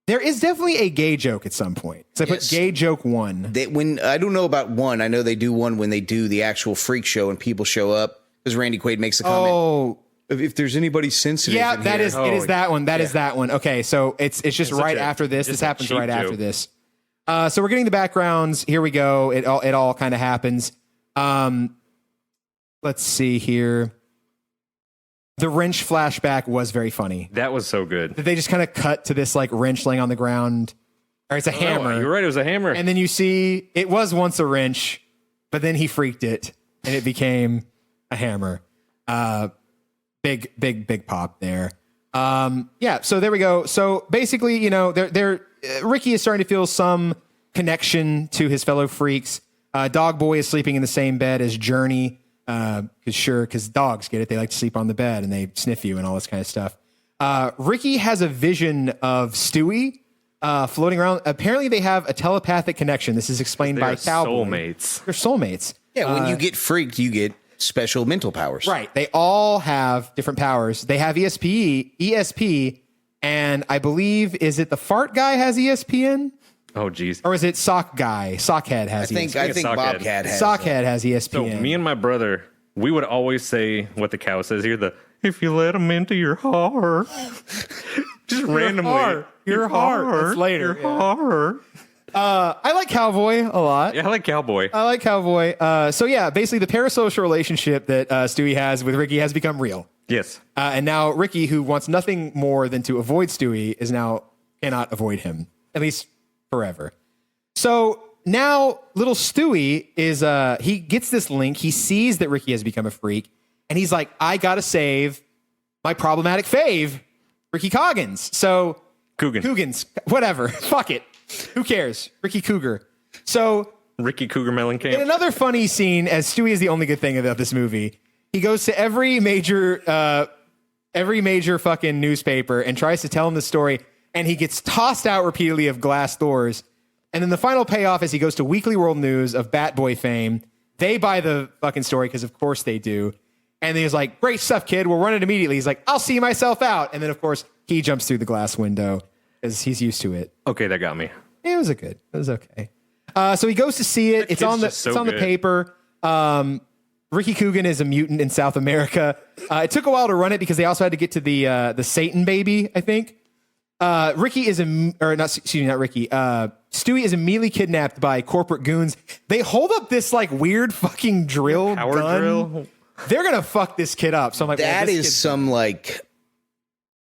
S2: There is definitely a gay joke at some point. So I put gay joke 1.
S4: When I don't know about 1, I know they do one when they do the actual freak show and people show up because Randy Quaid makes a comment.
S2: Oh,
S4: if there's anybody sensitive,
S2: yeah,
S4: in
S2: that
S4: here.
S2: is. It is that one. That is that one. Okay, so it's just right after this. This happens right
S3: joke.
S2: after this. So we're getting the backgrounds. Here we go. It all kind of happens. Let's see here. The wrench flashback was very funny.
S3: That was so good.
S2: They just kind of cut to this like wrench laying on the ground. Or it's a hammer.
S3: You're right. It was a hammer.
S2: And then you see it was once a wrench, but then he freaked it and it became a hammer. Big pop there. Yeah. So there we go. So basically, Ricky is starting to feel some connection to his fellow freaks. Dog Boy is sleeping in the same bed as Journey. Because dogs get it. They like to sleep on the bed and they sniff you and all this kind of stuff. Ricky has a vision of Stewie floating around. Apparently they have a telepathic connection. This is explained by Cowboy.
S3: Soulmates.
S2: They're soulmates.
S4: Yeah, when you get freaked, you get special mental powers.
S2: Right. They all have different powers. They have ESP, and I believe, is it the fart guy has ESPN?
S3: Oh, geez.
S2: Or is it Sock guy? Sockhead has ESPN.
S4: I think Bobcat has.
S2: Sockhead has ESPN.
S3: So me and my brother, we would always say what the cow says here, if you let them into your heart. Just randomly.
S2: Your heart. That's later.
S3: Your heart.
S2: I like Cowboy a lot.
S3: Yeah, I like Cowboy.
S2: So yeah, basically the parasocial relationship that Stewie has with Ricky has become real.
S3: Yes.
S2: And now Ricky, who wants nothing more than to avoid Stewie, cannot avoid him. At least forever. So now little Stewie is, he gets this link. He sees that Ricky has become a freak. And he's like, I got to save my problematic fave, Ricky Coggins. So Cougans, whatever. Fuck it. Who cares? Ricky Cougar. So
S3: Ricky Cougar Mellencamp.
S2: in another funny scene, as Stewie is the only good thing about this movie, he goes to every major fucking newspaper and tries to tell them the story. And he gets tossed out repeatedly of glass doors. And then the final payoff is he goes to Weekly World News of Bat Boy fame. They buy the fucking story because, of course, they do. And he's like, great stuff, kid. We'll run it immediately. He's like, I'll see myself out. And then, of course, he jumps through the glass window because he's used to it.
S3: Okay, that got me.
S2: It was okay. So he goes to see it. It's on the paper. Ricky Coogan is a mutant in South America. It took a while to run it because they also had to get to the Satan baby, I think. Ricky is not Ricky. Stewie is immediately kidnapped by corporate goons. They hold up this like weird fucking drill
S3: Power
S2: gun.
S3: drill.
S2: They're gonna fuck this kid up. So I'm like,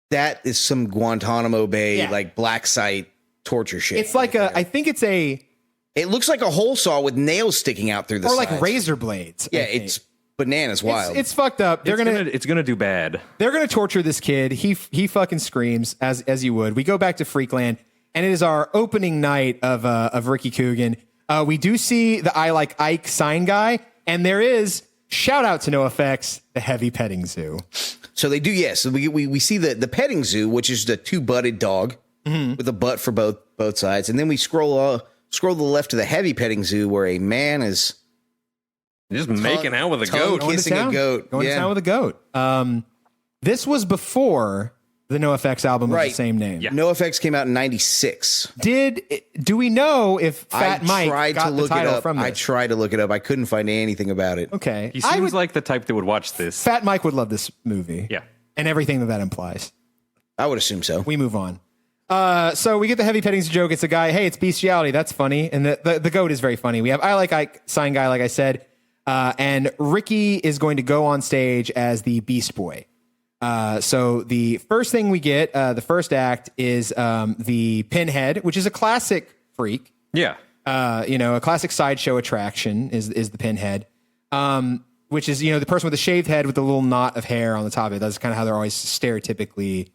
S4: that is some Guantanamo Bay like black site torture shit.
S2: It's like I think it's
S4: it looks like a hole saw with nails sticking out through the
S2: or
S4: sides.
S2: like razor blades.
S4: Yeah, it's bananas wild.
S2: It's fucked up.
S3: It's gonna do bad.
S2: They're gonna torture this kid. He fucking screams as you would. We go back to Freakland, and it is our opening night of Ricky Coogan. We do see the I Like Ike sign guy, and there is shout out to NoFX, the heavy petting zoo.
S4: So they do, yes. So we see the petting zoo, which is the two-butted dog with a butt for both sides, and then we scroll to the left to the heavy petting zoo where a man is
S3: Just making out with a goat.
S4: Kissing a goat.
S2: Going to town with a goat. This was before the NoFX album with the same name.
S3: Yeah.
S4: NoFX came out in 96.
S2: Do we know if Fat Mike got the title from this?
S4: I tried to look it up. I couldn't find anything about it.
S2: Okay.
S3: He seems like the type that would watch this.
S2: Fat Mike would love this movie.
S3: Yeah.
S2: And everything that implies.
S4: I would assume so.
S2: We move on. So we get the heavy petting zoo joke. It's a guy, hey, it's bestiality. That's funny. And the goat is very funny. We have I Like Ike sign guy, like I said. And Ricky is going to go on stage as the Beast Boy. So the first thing we get, the first act is the Pinhead, which is a classic freak.
S3: Yeah.
S2: A classic sideshow attraction is the Pinhead, which is, the person with the shaved head with the little knot of hair on the top of it. That's kind of how they're always stereotypically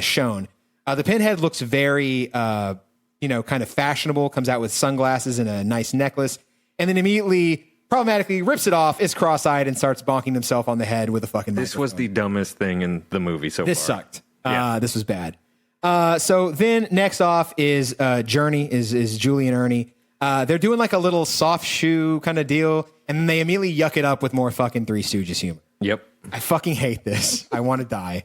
S2: shown. The Pinhead looks very, kind of fashionable, comes out with sunglasses and a nice necklace, and then immediately problematically rips it off, is cross-eyed, and starts bonking himself on the head with a fucking
S3: This was the dumbest thing in the movie so
S2: This
S3: far.
S2: sucked. This was bad. So then next off is Journey, is Julie and Ernie. They're doing like a little soft shoe kind of deal, and then they immediately yuck it up with more fucking Three Stooges humor.
S3: Yep.
S2: I fucking hate this. I want to die.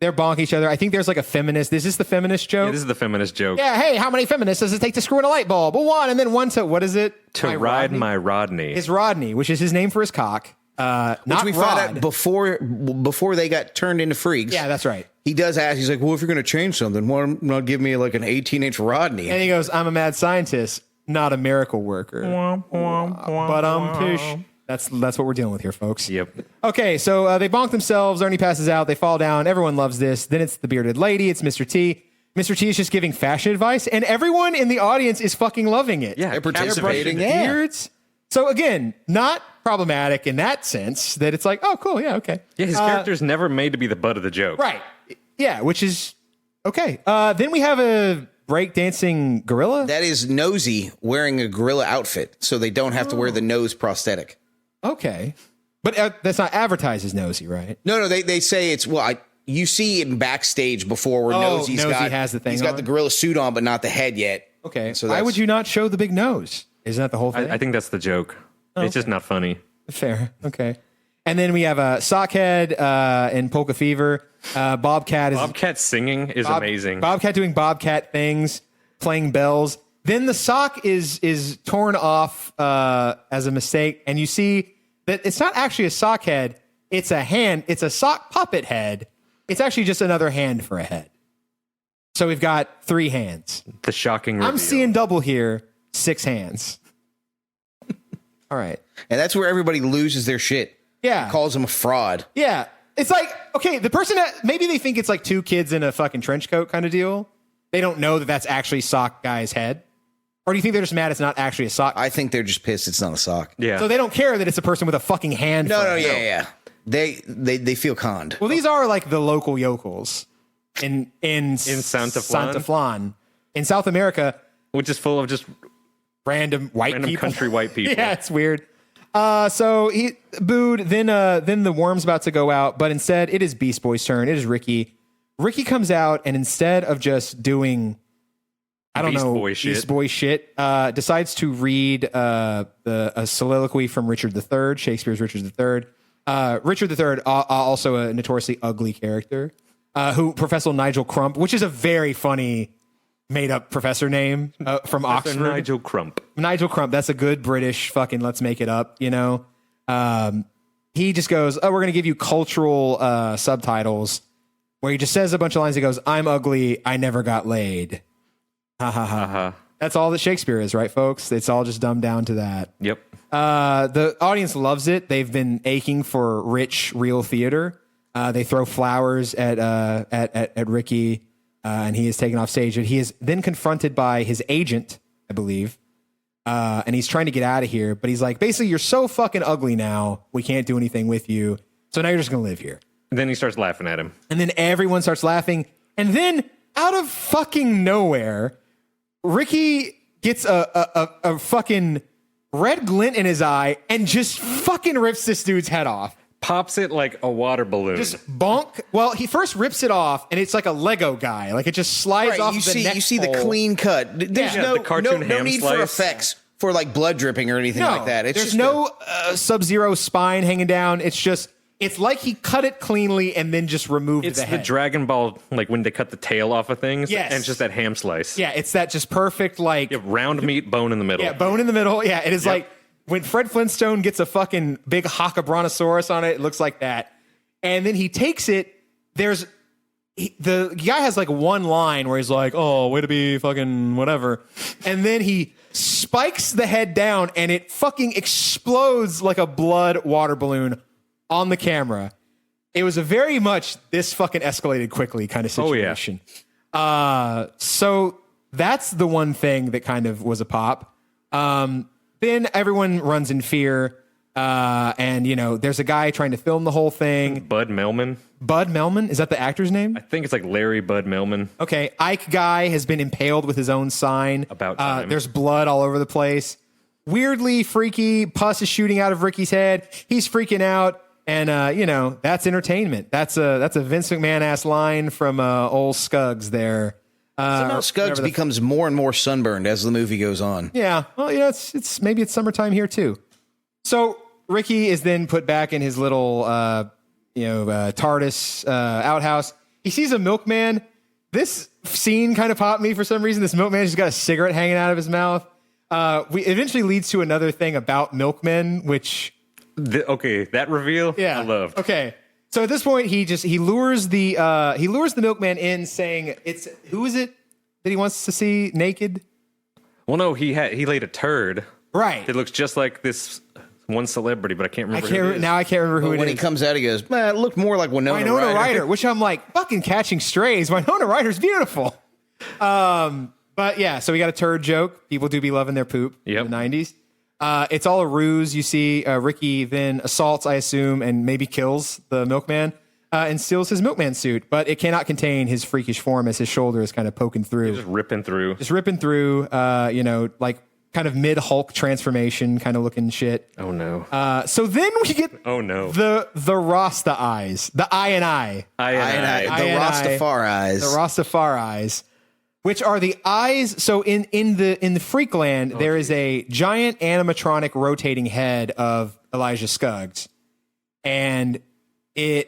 S2: They're bonking each other. I think there's like a feminist. Is this the feminist joke?
S3: Yeah, this is the feminist joke.
S2: Yeah, hey, how many feminists does it take to screw in a light bulb? Well, one, and then one to, what is it?
S3: To ride my Rodney.
S2: His Rodney, which is his name for his cock.
S4: Which we found out before they got turned into freaks.
S2: Yeah, that's right.
S4: He does ask, he's like, well, if you're going to change something, why not give me like an 18-inch Rodney?
S2: And he goes, I'm a mad scientist, not a miracle worker. But pish. That's what we're dealing with here, folks.
S3: Yep.
S2: Okay, so they bonk themselves. Ernie passes out. They fall down. Everyone loves this. Then it's the bearded lady. It's Mr. T. Mr. T is just giving fashion advice, and everyone in the audience is fucking loving it.
S3: Yeah,
S4: they're participating.
S2: Brushing beards. So again, not problematic in that sense that it's like, oh, cool, yeah, okay.
S3: Yeah, his character's never made to be the butt of the joke.
S2: Right. Yeah, which is okay. Then we have a breakdancing gorilla.
S4: That is Nosy wearing a gorilla outfit, so they don't have to wear the nose prosthetic.
S2: Okay. But that's not advertised as Nosy, right?
S4: No, they say it's, you see him backstage before where
S2: Nosy has the thing
S4: he's got
S2: on?
S4: the gorilla suit on, but not the head yet.
S2: Okay.
S4: So
S2: Why would you not show the big nose? Isn't that the whole thing?
S3: I think that's the joke. It's just not funny.
S2: Fair. Okay. And then we have Sockhead and Polka Fever.
S3: Bobcat singing is amazing.
S2: Bobcat doing Bobcat things, playing bells. Then the sock is torn off as a mistake, and you see that it's not actually a sock head. It's a hand. It's a sock puppet head. It's actually just another hand for a head. So we've got 3 hands.
S3: The shocking reveal.
S2: I'm seeing double here. 6 hands. All right.
S4: And that's where everybody loses their shit.
S2: Yeah.
S4: Calls him a fraud.
S2: Yeah. It's like, okay, the person that maybe they think it's like 2 kids in a fucking trench coat kind of deal. They don't know that that's actually sock guy's head. Or do you think they're just mad it's not actually a sock?
S4: I think they're just pissed it's not a sock.
S3: Yeah.
S2: So they don't care that it's a person with a fucking hand.
S4: No, yeah. They feel conned.
S2: Well, these are like the local yokels in
S3: Santa
S2: Flan. In South America.
S3: Which is full of just
S2: random people.
S3: country white people.
S2: Yeah, it's weird. So he booed. Then the worm's about to go out, but instead it is Beast Boy's turn. It is Ricky. Ricky comes out, and instead of just doing, Beast Boy shit, decides to read a soliloquy from Richard III, Shakespeare's Richard III. Richard III, also a notoriously ugly character, who Professor Nigel Crump, which is a very funny made up professor name from Oxford.
S3: Nigel Crump.
S2: Nigel Crump. That's a good British fucking let's make it up, you know? He just goes, oh, we're going to give you cultural subtitles where he just says a bunch of lines. He goes, I'm ugly. I never got laid. Ha ha ha.
S3: Uh-huh.
S2: That's all that Shakespeare is, right, folks? It's all just dumbed down to that.
S3: Yep.
S2: The audience loves it. They've been aching for rich, real theater. They throw flowers at Ricky, and he is taken off stage. And he is then confronted by his agent, I believe, and he's trying to get out of here. But he's like, basically, you're so fucking ugly now, we can't do anything with you. So now you're just going to live here.
S3: And then he starts laughing at him.
S2: And then everyone starts laughing. And then out of fucking nowhere, Ricky gets a fucking red glint in his eye and just fucking rips this dude's head off.
S3: Pops it like a water balloon.
S2: Just bonk. Well, he first rips it off, and it's like a Lego guy. Like it just slides off the neck.
S4: You see the
S2: hole.
S4: clean cut. There's
S3: the cartoon
S4: no
S3: ham
S4: need
S3: slice.
S4: for effects for like blood dripping or anything like that. It's
S2: there's
S4: just
S2: no Sub-Zero spine hanging down. It's like he cut it cleanly and then just removed
S3: It's
S2: the
S3: the
S2: head.
S3: Dragon Ball, like when they cut the tail off of things.
S2: Yes.
S3: And it's just that ham slice.
S2: Yeah, it's that just perfect, like,
S3: You have round meat, bone in the middle.
S2: yeah, bone in the middle. Yeah, it is like when Fred Flintstone gets a fucking big Haka-brontosaurus on it looks like that. And then he takes it. The guy has like one line where he's like, oh, way to be fucking whatever. And then he spikes the head down and it fucking explodes like a blood water balloon on the camera. It was a very much this fucking escalated quickly kind of situation. So that's the one thing that kind of was a pop. Then everyone runs in fear. And, you know, there's a guy trying to film the whole thing.
S3: Bud Melman.
S2: Bud Melman? Is that the actor's name?
S3: I think it's like Larry Bud Melman.
S2: Okay. Ike Guy has been impaled with his own sign.
S3: About time.
S2: There's blood all over the place. Weirdly freaky. Pus is shooting out of Ricky's head. He's freaking out. And, you know, that's entertainment. That's a Vince McMahon ass line from old Scuggs there.
S4: somehow Scuggs becomes more and more sunburned as the movie goes on.
S2: Yeah. Well, you know, it's maybe it's summertime here too. So Ricky is then put back in his little, TARDIS outhouse. He sees a milkman. This scene kind of popped me for some reason. This milkman just got a cigarette hanging out of his mouth. We eventually leads to another thing about milkmen, which
S3: that reveal,
S2: yeah,
S3: I loved.
S2: Okay, so at this point, he lures the milkman in, saying, who is it that he wants to see naked?
S3: Well, no, he laid a turd.
S2: Right.
S3: It looks just like this one celebrity, but I can't remember. Who it is.
S2: Now I can't remember who it is.
S4: When he comes out, he goes, "Man, it looked more like Winona Ryder."
S2: Which I'm like, fucking Catching Strays. Winona Ryder's beautiful. But yeah, so we got a turd joke. People do be loving their poop in the 90s. It's all a ruse. You see Ricky then assaults, I assume, and maybe kills the milkman and steals his milkman suit. But it cannot contain his freakish form as his shoulder is kind of poking through.
S3: Just ripping through.
S2: Like kind of mid-Hulk transformation kind of looking shit.
S3: Oh, no.
S2: So then we get the Rasta eyes. The I and I.
S4: The Rastafari eyes.
S2: The Rastafari eyes. Which are the eyes? So in the Freakland, there is a giant animatronic rotating head of Elijah Scuggs, and the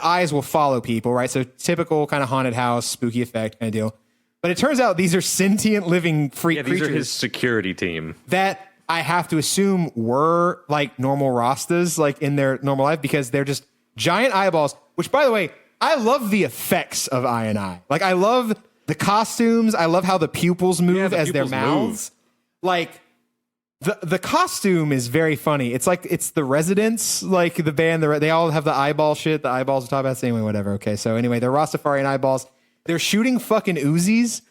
S2: eyes will follow people, right? So typical kind of haunted house, spooky effect kind of deal. But it turns out these are sentient living creatures.
S3: These are his security team
S2: that I have to assume were like normal Rastas, like in their normal life, because they're just giant eyeballs. Which, by the way, I love the effects of I and I. Like I love the costumes. I love how the pupils move as their mouths. Like the costume is very funny. It's like it's the Residents, like the band. They all have the eyeball shit. The eyeballs are top hats. Anyway, whatever. Okay, so anyway, they're Rastafarian eyeballs. They're shooting fucking Uzis,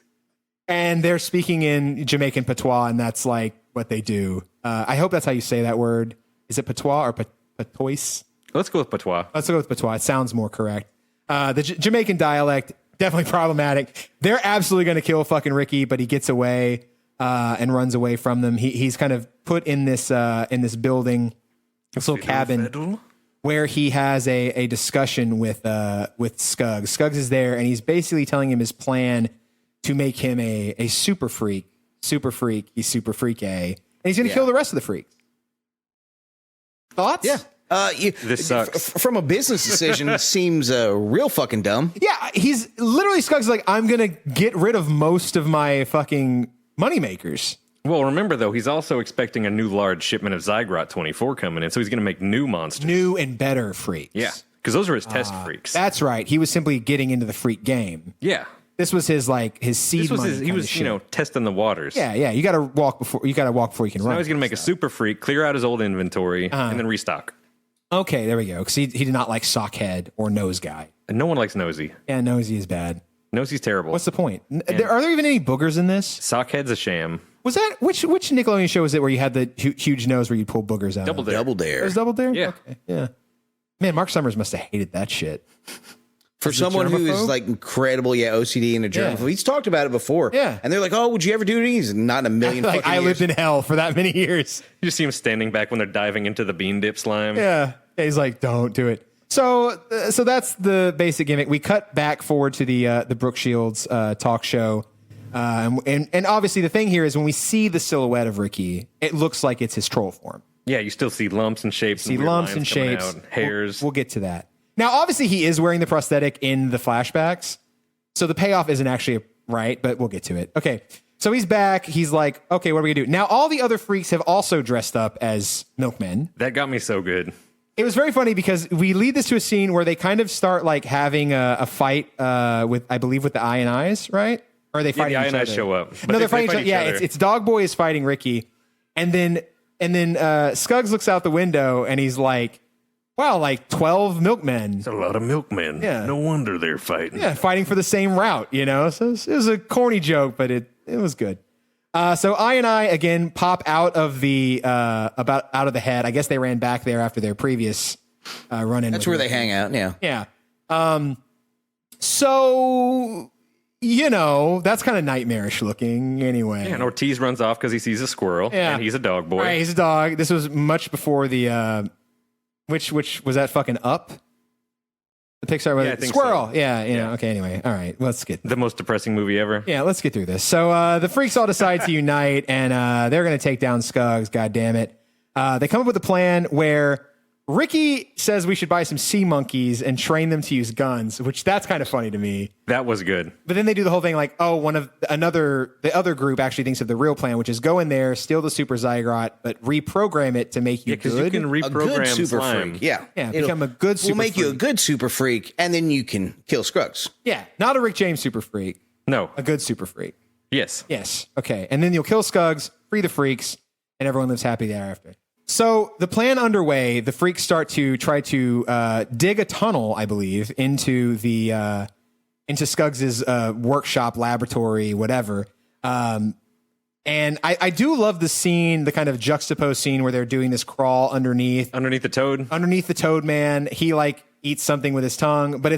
S2: and they're speaking in Jamaican patois, and that's like what they do. I hope that's how you say that word. Is it patois or patois?
S3: Let's go with patois.
S2: Let's go with patois. It sounds more correct. The Jamaican dialect. Definitely problematic. They're absolutely going to kill fucking Ricky, but he gets away and runs away from them. He's kind of put in this building, this little cabin, where he has a discussion with Scuggs. Scuggs is there, and he's basically telling him his plan to make him a super freak. Super freak. He's super freak A, and he's going to kill the rest of the freaks. Thoughts?
S4: Yeah.
S3: This sucks.
S4: From a business decision, seems real fucking dumb.
S2: Yeah, he's literally Skug's like, I'm gonna get rid of most of my fucking moneymakers.
S3: Well, remember, though, he's also expecting a new large shipment of Zygrot 24 coming in, so he's going to make new monsters.
S2: New and better freaks.
S3: Yeah, because those are his test freaks.
S2: That's right. He was simply getting into the freak game.
S3: Yeah.
S2: This was his seed money.
S3: He was testing the waters.
S2: Yeah. You got to walk before you can run.
S3: Now he's going to make a super freak, clear out his old inventory, and then restock.
S2: Okay, there we go. Because he did not like Sockhead or Nose Guy.
S3: And no one likes Nosy.
S2: Yeah, Nosy is bad.
S3: Nosy's terrible.
S2: What's the point? Are there even any boogers in this?
S3: Sockhead's a sham.
S2: Was that which Nickelodeon show was it where you had the huge nose where you pull boogers out?
S3: Double Dare.
S4: Double Dare.
S2: It was Double Dare?
S3: Yeah.
S2: Okay, yeah. Man, Mark Summers must have hated that shit.
S4: For someone who is like incredible, OCD and a germaphobe. He's talked about it before.
S2: Yeah.
S4: And they're like, oh, would you ever do it? He's not in a million
S2: Like
S4: fucking
S2: I
S4: years.
S2: lived in hell for that many years.
S3: You just see him standing back when they're diving into the bean dip slime.
S2: Yeah. He's like, don't do it. So that's the basic gimmick. We cut back forward to the Brooke Shields talk show. And obviously the thing here is when we see the silhouette of Ricky, it looks like it's his troll form.
S3: Yeah, you still see lumps and shapes.
S2: See
S3: and weird
S2: lumps
S3: lines
S2: and
S3: coming
S2: shapes.
S3: out, hairs.
S2: We'll get to that. Now, obviously, he is wearing the prosthetic in the flashbacks, so the payoff isn't actually right, but we'll get to it. Okay, so he's back. He's like, okay, what are we gonna do? Now, all the other freaks have also dressed up as milkmen.
S3: That got me so good.
S2: It was very funny because we lead this to a scene where they kind of start like having a fight with, I believe, with the Eye and Eyes, right? Or are they fighting
S3: the
S2: each
S3: Eye and
S2: other?
S3: Eyes show up. But
S2: No, they're fighting
S3: fight
S2: each other. Yeah, it's Dog Boy is fighting Ricky, and then Skuggs looks out the window and he's like, wow, like 12 milkmen.
S3: It's a lot of milkmen.
S2: Yeah.
S3: No wonder they're fighting.
S2: Yeah, fighting for the same route, So it was a corny joke, but it was good. So I and I again pop out of the out of the head. I guess they ran back there after their previous run in.
S4: That's where they hang out. Yeah.
S2: Yeah. So that's kind of nightmarish looking anyway.
S3: Yeah, and Ortiz runs off because he sees a squirrel.
S2: Yeah.
S3: And he's a dog boy.
S2: Right, he's a dog. This was much before the which was that fucking Up? The Pixar
S3: Yeah, I think
S2: Squirrel.
S3: so.
S2: Yeah. Okay. Anyway, all right. Let's get.
S3: The most depressing movie ever.
S2: Yeah, let's get through this. So the freaks all decide to unite, and they're going to take down Skuggs. God damn it! They come up with a plan where Ricky says we should buy some sea monkeys and train them to use guns, which that's kind of funny to me.
S3: That was good.
S2: But then they do the whole thing like, oh, the other group actually thinks of the real plan, which is go in there, steal the super zygote, but reprogram it to make you
S3: Because
S2: good.
S3: you can
S4: A good
S3: reprogram
S4: super
S3: slime.
S4: freak. Yeah.
S2: Become a good super
S4: We'll make you a
S2: freak.
S4: good super freak, and then you can kill Scruggs.
S2: Yeah, not a Rick James super freak,
S3: No.
S2: a good super freak.
S3: Yes.
S2: Yes. Okay. And then you'll kill Skuggs, free the freaks, and everyone lives happy thereafter. So the plan underway, the freaks start to try to dig a tunnel, I believe, into Skuggs's workshop, laboratory, whatever. And I do love the scene, the kind of juxtaposed scene where they're doing this crawl underneath
S3: Underneath the toad.
S2: the Toad Man. He like eats something with his tongue, but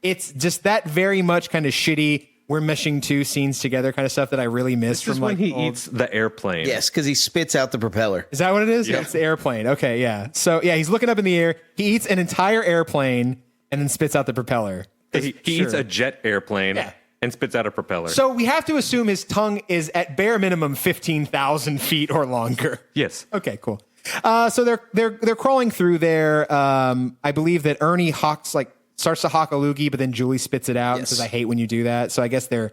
S2: it's just that very much kind of shitty. We're meshing two scenes together kind of stuff that I really miss
S3: This is
S2: from
S3: when
S2: like
S3: he
S2: old-
S3: eats the airplane.
S4: Yes, because he spits out the propeller.
S2: Is that what it is?
S3: Yeah.
S2: It's the airplane. Okay, yeah. So yeah, he's looking up in the air. He eats an entire airplane and then spits out the propeller.
S3: He eats a jet airplane
S2: Yeah.
S3: and spits out a propeller.
S2: So we have to assume his tongue is at bare minimum 15,000 feet or longer.
S3: yes.
S2: Okay, cool. So they're crawling through there. I believe that Ernie starts to hawk a loogie, but then Julie spits it out and
S4: Yes.
S2: says, "I hate when you do that." So I guess their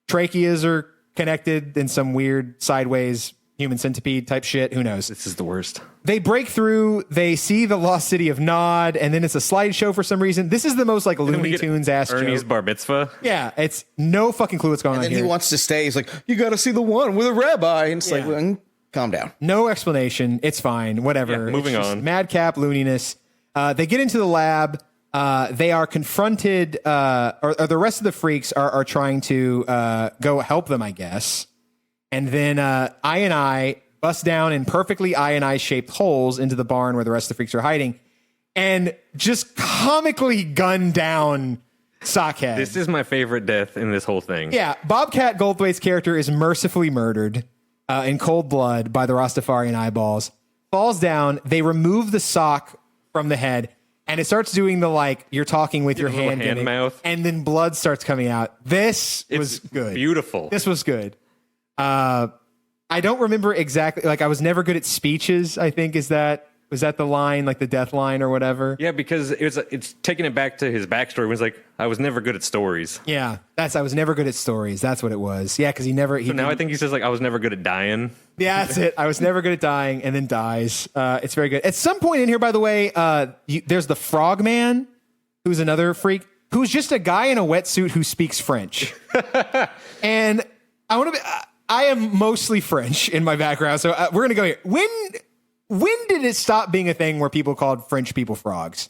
S2: tracheas are connected in some weird sideways human centipede type shit. Who knows?
S3: This is the worst.
S2: They break through. They see the lost city of Nod, and then it's a slideshow for some reason. This is the most like
S3: We
S2: Looney
S3: get
S2: Tunes ass
S3: Ernie's
S2: joke.
S3: bar mitzvah.
S2: Yeah, it's no fucking clue what's going on
S4: And
S2: here.
S4: he wants to stay. He's like, you got to see the one with a rabbi. And it's like,
S2: Yeah.
S4: well, calm down.
S2: No explanation. It's fine. Whatever.
S3: Yeah, moving
S2: It's just
S3: on.
S2: Madcap looniness. They get into the lab. They are confronted, or the rest of the freaks are trying to go help them, I guess. And then I bust down in perfectly I shaped holes into the barn where the rest of the freaks are hiding, and just comically gun down Sockhead.
S3: This is my favorite death in this whole thing.
S2: Yeah, Bobcat Goldthwait's character is mercifully murdered in cold blood by the Rastafarian eyeballs. Falls down. They remove the sock from the head, and it starts doing the like you're talking with your
S3: little
S2: hand,
S3: hand
S2: in it,
S3: mouth.
S2: and then blood starts coming out. This was good.
S3: Beautiful.
S2: This was good. I don't remember exactly. Like I was never good at speeches. I think is that Was that the line, like the death line or whatever?
S3: Yeah, because it's taking it back to his backstory. It was like, I was never good at stories.
S2: Yeah, I was never good at stories. That's what it was. Yeah, because he
S3: Now I think he says like, I was never good at dying.
S2: Yeah, that's it. I was never good at dying, and then dies. It's very good. At some point in here, by the way, there's the Frogman, who's another freak, who's just a guy in a wetsuit who speaks French. And I am mostly French in my background, so we're gonna go here. When did it stop being a thing where people called French people frogs?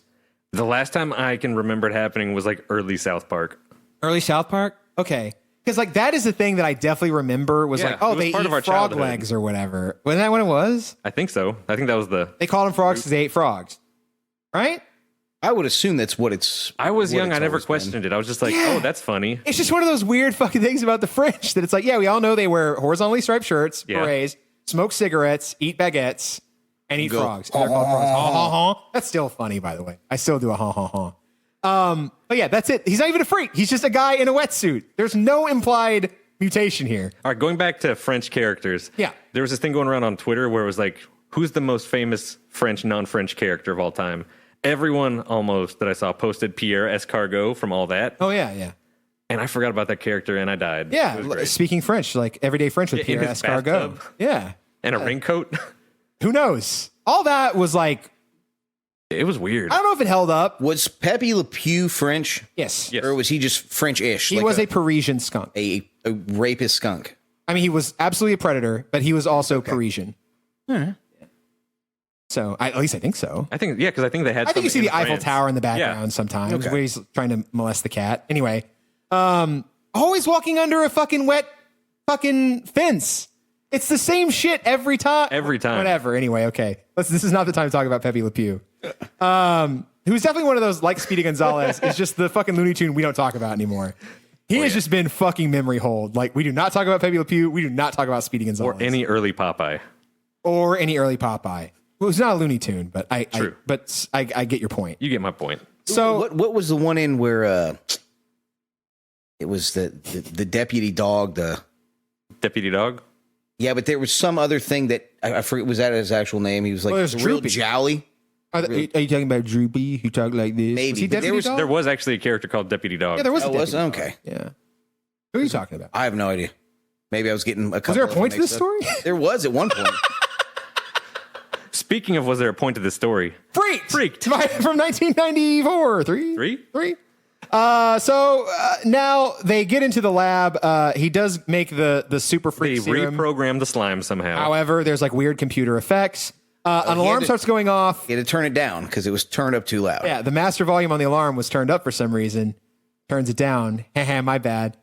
S3: The last time I can remember it happening was like early South Park.
S2: Early South Park? Okay. Because like that is the thing that I definitely remember was like, oh,
S3: it was
S2: they
S3: part
S2: eat
S3: of our
S2: frog
S3: childhood.
S2: legs or whatever. Wasn't that what it was?
S3: I think so. I think that was
S2: They called them frogs because they ate frogs. Right?
S4: I would assume that's what it's.
S3: I was
S4: what
S3: young.
S4: it's
S3: I never
S4: always been.
S3: questioned it. I was just like, oh, that's funny.
S2: It's just one of those weird fucking things about the French that it's like, yeah, we all know they wear horizontally striped shirts, berets, smoke cigarettes, eat baguettes, and eat frogs. And they're called frogs. Ha, ha, ha. That's still funny, by the way. I still do a ha ha ha. But yeah, that's it. He's not even a freak. He's just a guy in a wetsuit. There's no implied mutation here.
S3: All right, going back to French characters.
S2: Yeah.
S3: There was this thing going around on Twitter where it was like, who's the most famous French, non-French character of all time? Everyone almost that I saw posted Pierre Escargot from All That.
S2: Oh, yeah.
S3: And I forgot about that character and I died.
S2: Yeah,
S3: It was great.
S2: speaking French, like everyday French with
S3: In
S2: Pierre
S3: his
S2: Escargot.
S3: bathtub.
S2: Yeah.
S3: And a raincoat.
S2: Who knows? All that was like,
S3: It was weird.
S2: I don't know if it held up.
S4: Was Pepe Le Pew French?
S2: Yes.
S3: Yes.
S4: Or was he just French-ish?
S2: He was a Parisian skunk.
S4: a rapist skunk.
S2: I mean, he was absolutely a predator, but he was also Parisian. So, at least I think so.
S3: I think, yeah, because I think they had
S2: I think you see
S3: some
S2: the
S3: in
S2: Eiffel
S3: France.
S2: Tower in the background
S3: Yeah.
S2: sometimes where he's trying to molest the cat. Anyway, always walking under a fucking wet fucking fence. It's the same shit every time.
S3: Every time.
S2: Whatever. Anyway, okay. This is not the time to talk about Pepe Le Pew. Who's definitely one of those, like Speedy Gonzalez, is just the fucking Looney Tune we don't talk about anymore. He has just been fucking memory hold. Like, we do not talk about Pepe Le Pew. We do not talk about Speedy Gonzalez.
S3: Or any early Popeye.
S2: Or any early Popeye. Well, it's not a Looney Tune, but I get your point.
S3: You get my point.
S2: So
S4: What was the one in where it was the deputy dog,
S3: Deputy Dog?
S4: yeah, but there was some other thing that I forget, was that his actual name? He was like
S2: there's
S4: real
S2: Droopy.
S4: jolly.
S2: Are you talking about Droopy who talked like this?
S4: Maybe,
S2: Was he
S4: but
S2: Deputy Dog?
S3: There was actually a character called Deputy Dog.
S2: Yeah, there was a
S4: Oh, was
S2: Deputy Dog.
S4: okay.
S2: Yeah. Who are you talking about?
S4: I have no idea. Maybe I was getting a couple.
S2: Was there a
S4: of
S2: point to
S4: mixed
S2: this
S4: up.
S2: story?
S4: There was at one point.
S3: Speaking of, was there a point to this story?
S2: Freaked. From 1994. Three? So now they get into the lab. He does make the super
S3: They
S2: freak serum.
S3: reprogrammed the slime somehow.
S2: However, there's like weird computer effects. An alarm starts going off.
S4: He had to turn it down because it was turned up too loud.
S2: Yeah, the master volume on the alarm was turned up for some reason. Turns it down. Haha, my bad.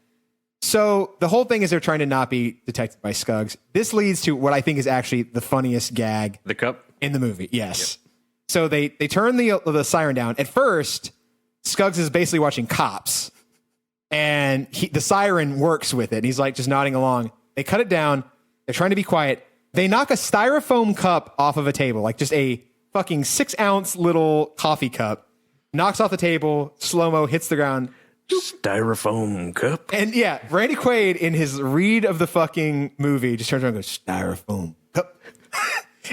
S2: So the whole thing is they're trying to not be detected by Skuggs. This leads to what I think is actually the funniest gag
S3: The cup?
S2: in the movie. Yes. So they turn the siren down. At first, Skuggs is basically watching Cops, and the siren works with it. And he's like just nodding along. They cut it down. They're trying to be quiet. They knock a styrofoam cup off of a table, like just a fucking 6-ounce little coffee cup. Knocks off the table, slow-mo, hits the ground.
S3: Styrofoam cup.
S2: And yeah, Randy Quaid in his read of the fucking movie just turns around and goes, styrofoam cup.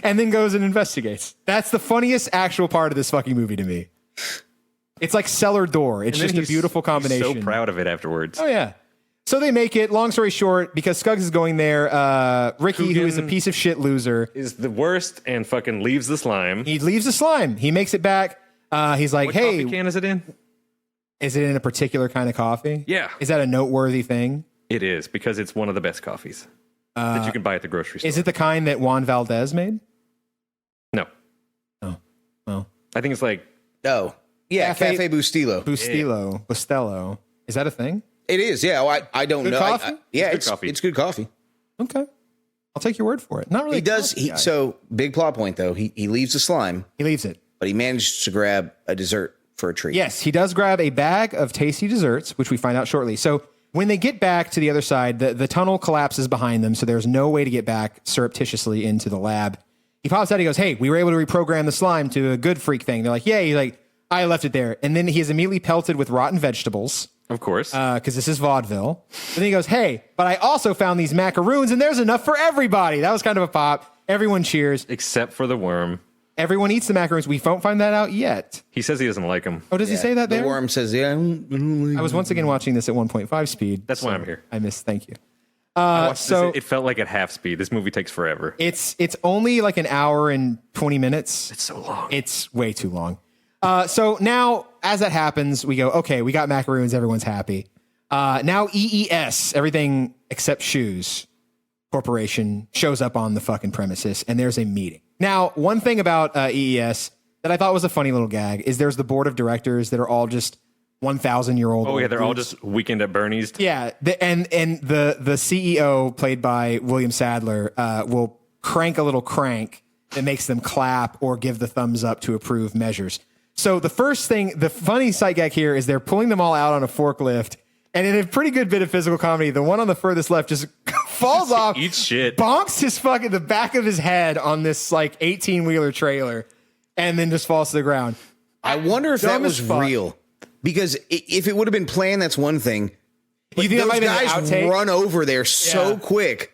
S2: And then goes and investigates. That's the funniest actual part of this fucking movie to me. It's like cellar door. It's
S3: And then
S2: just a beautiful combination.
S3: He's so proud of it afterwards.
S2: Oh, yeah. So they make it. Long story short, because Skuggs is going there, Ricky, who is a piece of shit loser,
S3: Is the worst and fucking leaves the slime.
S2: he leaves the slime. He makes it back. He's like,
S3: What
S2: hey,
S3: coffee can is it in?
S2: is it in a particular kind of coffee?
S3: Yeah.
S2: Is that a noteworthy thing?
S3: It is, because it's one of the best coffees that you can buy at the grocery store.
S2: Is it the kind that Juan Valdez made?
S3: No.
S2: Oh, well.
S3: I think it's like,
S4: Oh, yeah, Cafe Bustelo.
S2: Bustelo. Is that a thing?
S4: It is, yeah. Well, I don't
S2: Good
S4: know.
S2: coffee?
S4: Yeah,
S3: It's good coffee.
S4: It's good coffee.
S2: Okay. I'll take your word for it. Not really.
S4: He does. So big plot point though. He leaves the slime,
S2: He leaves it.
S4: but he manages to grab a dessert for a treat.
S2: Yes, he does grab a bag of tasty desserts, which we find out shortly. So when they get back to the other side, the tunnel collapses behind them, so there's no way to get back surreptitiously into the lab. He pops out, he goes, hey, we were able to reprogram the slime to a good freak thing. They're like, yeah, he's like, I left it there. And then he is immediately pelted with rotten vegetables,
S3: of course.
S2: because this is vaudeville. And then he goes, hey, but I also found these macaroons, and there's enough for everybody. That was kind of a pop. Everyone cheers.
S3: Except for the worm.
S2: everyone eats the macaroons. We won't find that out yet.
S3: He says he doesn't like them.
S2: Oh, does he say that
S4: The
S2: there?
S4: worm says, "Yeah, I don't
S2: I was once again watching this at 1.5 speed.
S3: That's why I'm here.
S2: I missed. Thank you.
S3: I watched
S2: so
S3: this, it felt like at half speed. This movie takes forever.
S2: it's only like an hour and 20 minutes.
S3: It's so long.
S2: It's way too long. So now, as that happens, we go, okay, we got macaroons. Everyone's happy. Now EES, everything except shoes corporation shows up on the fucking premises, and there's a meeting. Now, one thing about EES that I thought was a funny little gag is there's the board of directors that are all just 1,000-year-old.
S3: Oh yeah, they're all just Weekend at Bernie's.
S2: Yeah, and the CEO, played by William Sadler, will crank a little crank that makes them clap or give the thumbs up to approve measures. So the first thing, the funny sight gag here is they're pulling them all out on a forklift, and in a pretty good bit of physical comedy, the one on the furthest left just falls off,
S3: Eats shit.
S2: bonks his fucking the back of his head on this like 18-wheeler trailer, and then just falls to the ground.
S4: I wonder if that
S2: Dumb as
S4: was
S2: fuck.
S4: real. Because if it would have been planned, that's one thing. But
S2: You think that
S4: those
S2: might have been an
S4: guys
S2: outtake?
S4: run over there so
S2: Yeah.
S4: quick.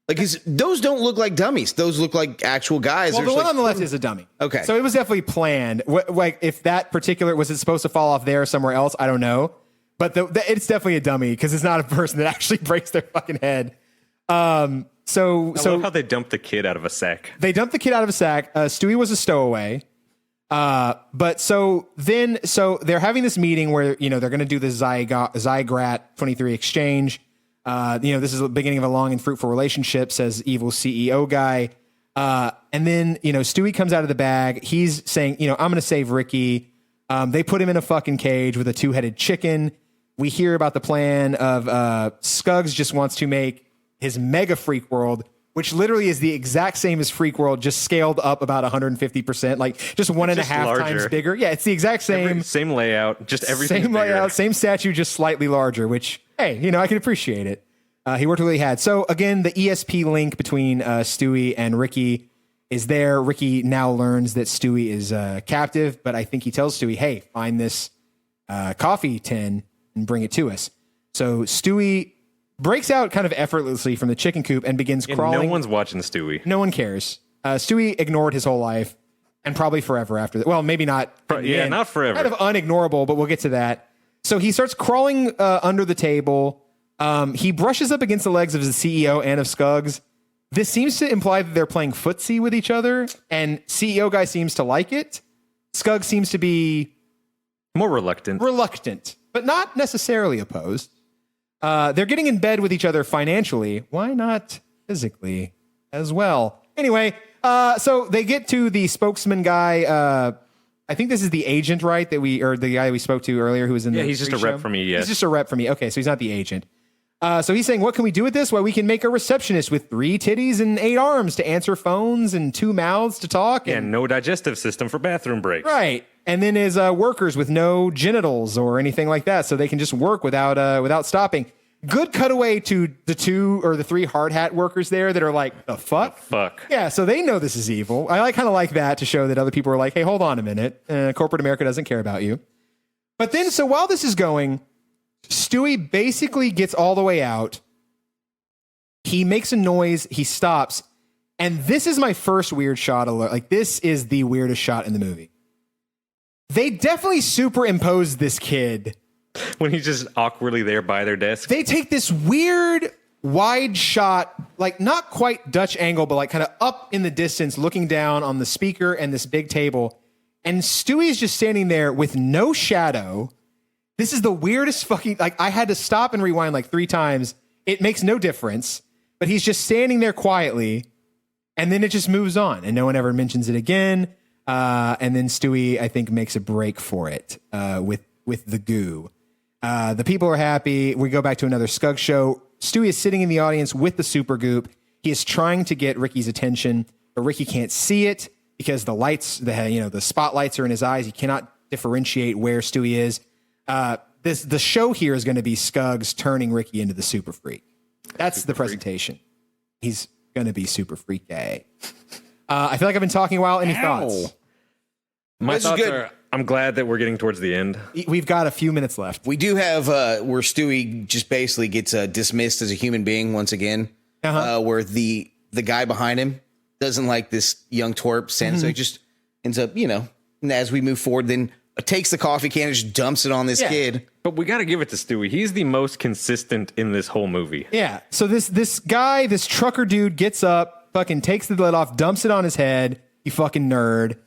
S4: Like, those don't look like dummies. Those look like actual guys.
S2: Well,
S4: They're
S2: the
S4: just
S2: one
S4: like,
S2: on the left is a dummy.
S4: Okay.
S2: So it was definitely planned. Like, if that particular, was it supposed to fall off there or somewhere else? I don't know. But it's definitely a dummy because it's not a person that actually breaks their fucking head. So
S3: I love how they dumped the kid out of a sack.
S2: they dumped the kid out of a sack. Stewie was a stowaway. But so they're having this meeting where, they're going to do the Zygrat 23 exchange. This is the beginning of a long and fruitful relationship, says evil CEO guy. And then, Stewie comes out of the bag. He's saying, I'm going to save Ricky. They put him in a fucking cage with a 2-headed chicken. We hear about the plan of, Scuggs just wants to make his mega freak world, which literally is the exact same as Freak World, just scaled up about 150%, like just one and a half
S3: larger.
S2: times bigger. Yeah, it's the exact same.
S3: Same layout, just everything.
S2: Same layout, same statue, just slightly larger, which, hey, I can appreciate it. He worked really hard. So again, the ESP link between Stewie and Ricky is there. Ricky now learns that Stewie is captive, but I think he tells Stewie, hey, find this coffee tin and bring it to us. So Stewie breaks out kind of effortlessly from the chicken coop and begins crawling.
S3: No one's watching Stewie.
S2: No one cares. Stewie ignored his whole life and probably forever after that. Well, maybe not.
S3: Yeah, not forever.
S2: Kind of unignorable, but we'll get to that. So he starts crawling under the table. He brushes up against the legs of the CEO and of Scuggs. This seems to imply that they're playing footsie with each other, and CEO guy seems to like it. Scuggs seems to be
S3: More reluctant.
S2: but not necessarily opposed. They're getting in bed with each other financially. Why not physically as well? Anyway, so they get to the spokesman guy. I think this is the agent, right? Or the guy we spoke to earlier who was in the
S3: he's just a
S2: pre-show?
S3: rep for me, yes.
S2: He's just a rep for me. Okay, so he's not the agent. So he's saying, what can we do with this? Well, we can make a receptionist with 3 titties and 8 arms to answer phones and 2 mouths to talk.
S3: And no digestive system for bathroom breaks.
S2: Right. And then his workers with no genitals or anything like that, so they can just work without stopping. Good cutaway to the 2 or the 3 hard hat workers there that are like, the fuck?
S3: Fuck.
S2: Yeah, so they know this is evil. I kind of like that to show that other people are like, hey, hold on a minute. Corporate America doesn't care about you. But then, so while this is going, Stewie basically gets all the way out. He makes a noise. He stops. And this is my first weird shot alert. Like, this is the weirdest shot in the movie. They definitely superimposed this kid.
S3: When he's just awkwardly there by their desk.
S2: They take this weird wide shot, like not quite Dutch angle, but like kind of up in the distance, looking down on the speaker and this big table. And Stewie's just standing there with no shadow. This is the weirdest fucking, like, I had to stop and rewind like 3 times. It makes no difference, but he's just standing there quietly, and then it just moves on, and no one ever mentions it again. And then Stewie, I think, makes a break for it with the goo. The people are happy. We go back to another Scuggs show. Stewie is sitting in the audience with the super goop. He is trying to get Ricky's attention, but Ricky can't see it because the lights, the spotlights are in his eyes. He cannot differentiate where Stewie is. The show here is going to be Scuggs turning Ricky into the super freak. That's the presentation. He's going to be super freak gay. I feel like I've been talking a while. Any thoughts?
S3: My
S4: This is
S3: thoughts
S4: good.
S3: are, I'm glad that we're getting towards the end.
S2: We've got a few minutes left.
S4: We do have where Stewie just basically gets dismissed as a human being once again. Where the guy behind him doesn't like this young twerp sense. So he just ends up, and as we move forward, then takes the coffee can and just dumps it on this kid.
S3: But we got to give it to Stewie. He's the most consistent in this whole movie.
S2: Yeah. So this guy, this trucker dude gets up, fucking takes the lid off, dumps it on his head. You fucking nerd.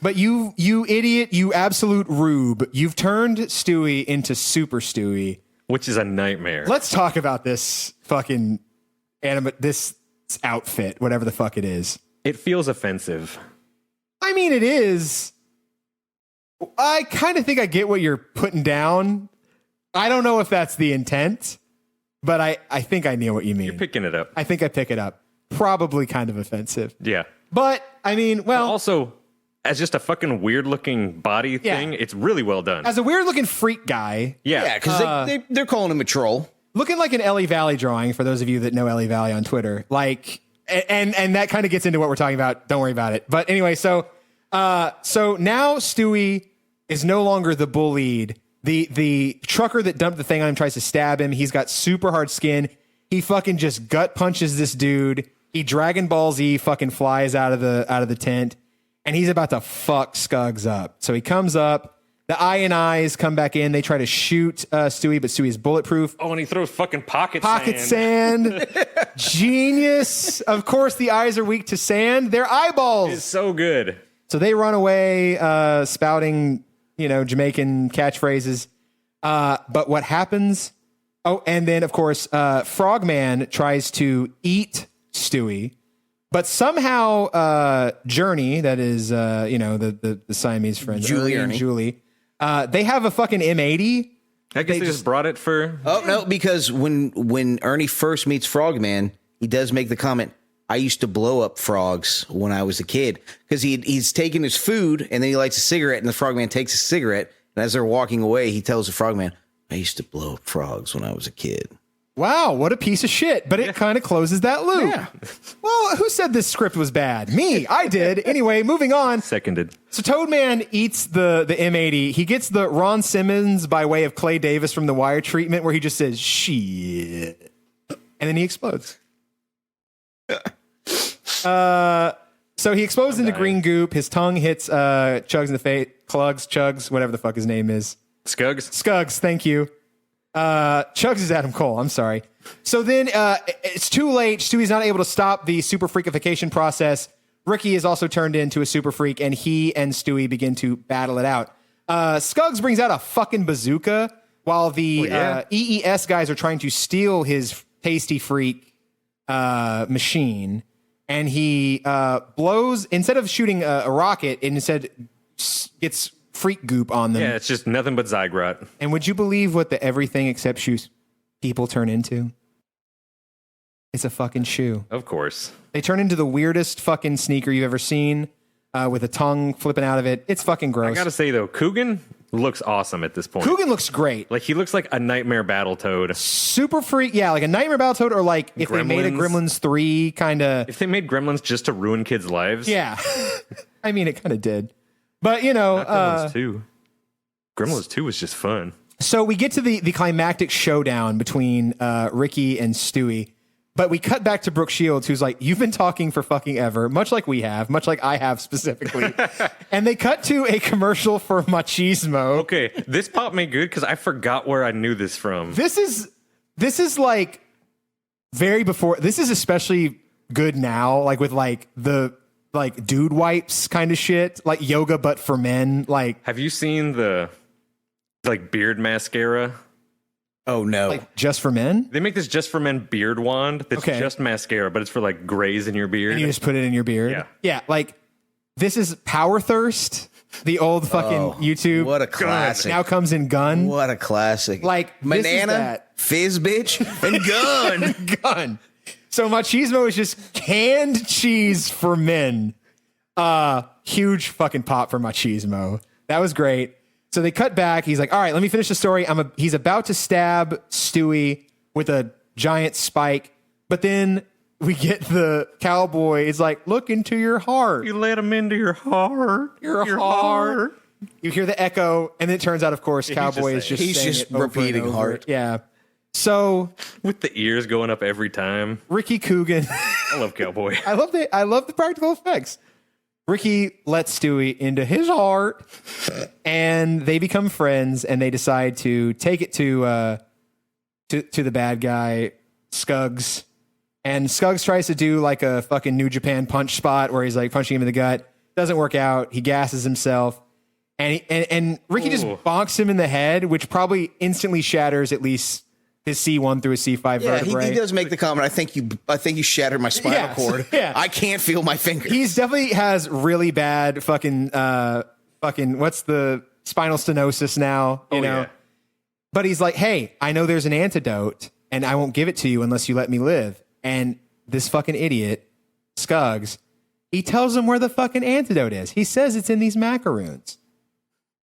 S2: But you idiot, you absolute rube. You've turned Stewie into Super Stewie.
S3: Which is a nightmare.
S2: Let's talk about this fucking this outfit, whatever the fuck it is.
S3: It feels offensive.
S2: I mean, it is. I kind of think I get what you're putting down. I don't know if that's the intent, but I think I know what you mean.
S3: You're picking it up.
S2: I think I pick it up. Probably kind of offensive.
S3: Yeah.
S2: But, I mean, well.
S3: But also, as just a fucking weird looking body thing, it's really well done.
S2: As a weird looking freak guy.
S4: Yeah, because they're calling him a troll.
S2: Looking like an Ellie Valley drawing, for those of you that know Ellie Valley on Twitter. Like, and that kind of gets into what we're talking about. Don't worry about it. But anyway, so now Stewie is no longer the bullied. The trucker that dumped the thing on him tries to stab him. He's got super hard skin. He fucking just gut punches this dude. He Dragon Ball Z fucking flies out of the tent, and he's about to fuck Scuggs up. So he comes up. The eyes come back in. They try to shoot Stewie, but Stewie's bulletproof.
S3: Oh, and he throws fucking pocket
S2: sand. Genius. Of course, the eyes are weak to sand. They're eyeballs.
S3: It's so good.
S2: So they run away, spouting, Jamaican catchphrases. But what happens? Oh, and then, of course, Frogman tries to eat Stewie. But somehow Journey, that is, the Siamese friends,
S4: Julie
S2: and Julie, they have a fucking M80.
S3: I guess they just brought it for...
S4: Oh, no, because when Ernie first meets Frogman, he does make the comment, I used to blow up frogs when I was a kid. Because he's taking his food, and then he lights a cigarette, and the Frogman takes a cigarette, and as they're walking away, he tells the Frogman, I used to blow up frogs when I was a kid.
S2: Wow, what a piece of shit. But it kind of closes that loop. Yeah. Well, who said this script was bad? Me. I did. Anyway, moving on.
S3: Seconded. So
S2: Toadman eats the M80. He gets the Ron Simmons by way of Clay Davis from The Wire treatment where he just says, shit. And then he explodes. So he explodes into green goop. His tongue hits Chugs in the face. Chugs, whatever the fuck his name is. Scuggs, thank you. Chugs is Adam Cole. I'm sorry. So then it's too late. Stewie's not able to stop the super freakification process. Ricky is also turned into a super freak, and he and Stewie begin to battle it out. Scuggs brings out a fucking bazooka while the EES guys are trying to steal his Tasty Freak machine. And he blows, instead of shooting a rocket, it instead gets freak goop on them.
S3: Yeah, it's just nothing but Zygrot.
S2: And would you believe what the everything except shoes people turn into? It's a fucking shoe.
S3: Of course.
S2: They turn into the weirdest fucking sneaker you've ever seen, with a tongue flipping out of it. It's fucking gross.
S3: I gotta say, though, Coogan looks awesome at this point.
S2: Coogan looks great.
S3: Like, he looks like a Nightmare Battletoad.
S2: Super freak. Yeah, like a Nightmare Battletoad, or like if they made a Gremlins 3 kind of...
S3: If they made Gremlins just to ruin kids' lives.
S2: Yeah. I mean, it kind of did. But,
S3: Gremlins 2. Gremlins 2 was just fun.
S2: So we get to the climactic showdown between Ricky and Stewie. But we cut back to Brooke Shields, who's like, you've been talking for fucking ever, much like we have, much like I have specifically. And they cut to a commercial for Machismo.
S3: Okay, this popped me good because I forgot where I knew this from.
S2: This is like very before. This is especially good now, like with like the like dude wipes kind of shit, like yoga but for men. Like,
S3: have you seen the like beard mascara?
S4: Oh no!
S2: Like just for men?
S3: They make this just for men beard wand that's just mascara, but it's for like grays in your beard.
S2: And you just put it in your beard.
S3: Yeah,
S2: yeah. Like this is Power Thirst, the old fucking YouTube.
S4: What a classic!
S2: Now comes in gun.
S4: What a classic!
S2: Like
S4: banana, fizz, bitch, and gun,
S2: gun. So Machismo is just canned cheese for men. Huge fucking pop for Machismo. That was great. So they cut back. He's like, all right, let me finish the story. He's about to stab Stewie with a giant spike. But then we get the cowboy. It's like, look into your heart.
S3: You let him into your heart.
S2: Your heart. You hear the echo. And then it turns out, of course, cowboy is just
S4: he's just repeating heart.
S2: Yeah. So
S3: with the ears going up every time.
S2: Ricky Coogan.
S3: I love cowboy.
S2: I love the practical effects. Ricky lets Stewie into his heart, and they become friends, and they decide to take it to the bad guy, Skuggs. And Skuggs tries to do like a fucking New Japan punch spot where he's like punching him in the gut. Doesn't work out. He gasses himself. And Ricky just bonks him in the head, which probably instantly shatters at least his C1 through his C5 vertebrae.
S4: He does make the comment. I think you shattered my spinal cord.
S2: Yeah.
S4: I can't feel my fingers.
S2: He's definitely has really bad fucking what's the spinal stenosis now, you know?
S3: Yeah.
S2: But he's like, hey, I know there's an antidote and I won't give it to you unless you let me live. And this fucking idiot, Skuggs, he tells him where the fucking antidote is. He says it's in these macaroons.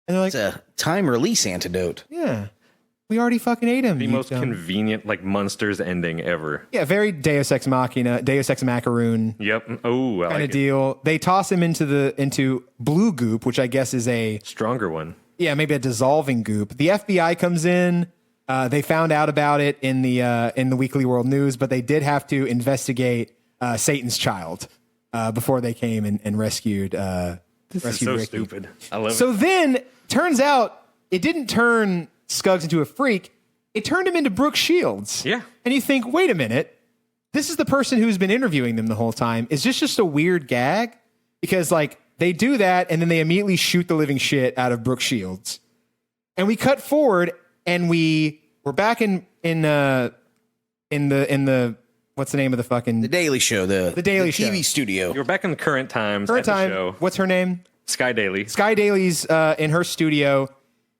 S2: And they're like,
S4: It's a time release antidote.
S2: yeah, we already fucking ate him.
S3: The
S2: you
S3: most
S2: dumb-"
S3: convenient, like, Munsters ending ever.
S2: Yeah, very Deus Ex Machina, Deus Ex Macaroon
S3: Yep. Oh, I
S2: kind
S3: like
S2: of
S3: it.
S2: deal. They toss him into blue goop, which I guess is
S3: Stronger one.
S2: maybe a dissolving goop. The FBI comes in. They found out about it in the Weekly World News, but they did have to investigate Satan's child before they came and rescued.
S3: This is so
S2: Ricky.
S3: stupid. I love
S2: So
S3: it.
S2: then, turns out it didn't turn Skuggs into a freak. It turned him into Brooke Shields.
S3: Yeah.
S2: And you think, wait a minute, this is the person who's been interviewing them the whole time. Is this just a weird gag? Because like they do that and then they immediately shoot the living shit out of Brooke Shields. And we cut forward and we're back in the what's the name of the fucking
S4: The Daily Show, the
S2: Daily
S4: TV
S2: Show.
S4: studio.
S3: You're back in the current times
S2: current
S3: at the
S2: time.
S3: show.
S2: What's her name?
S3: Sky Daily.
S2: Sky Daly's in her studio.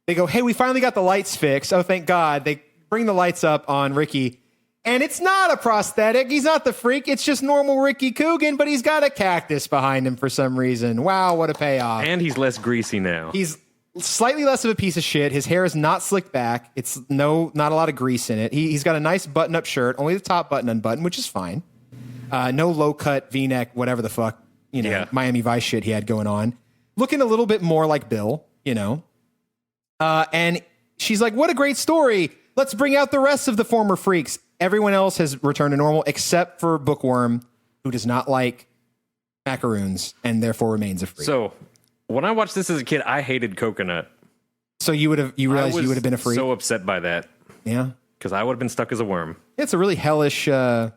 S2: They go, hey, we finally got the lights fixed. Oh, thank God. They bring the lights up on Ricky. And it's not a prosthetic. He's not the freak. It's just normal Ricky Coogan, but he's got a cactus behind him for some reason. Wow, what a payoff.
S3: And he's less greasy now.
S2: He's slightly less of a piece of shit. His hair is not slicked back. It's not a lot of grease in it. He's got a nice button-up shirt, only the top button unbuttoned, which is fine. No low-cut V-neck, whatever the fuck, Miami Vice shit he had going on. Looking a little bit more like Bill, and she's like, what a great story. Let's bring out the rest of the former freaks. Everyone else has returned to normal except for Bookworm, who does not like macaroons and therefore remains a freak.
S3: So when I watched this as a kid, I hated coconut.
S2: So you realized you would have been a freak?
S3: So upset by that
S2: Yeah.
S3: because I would have been stuck as a worm.
S2: It's a really hellish
S3: because-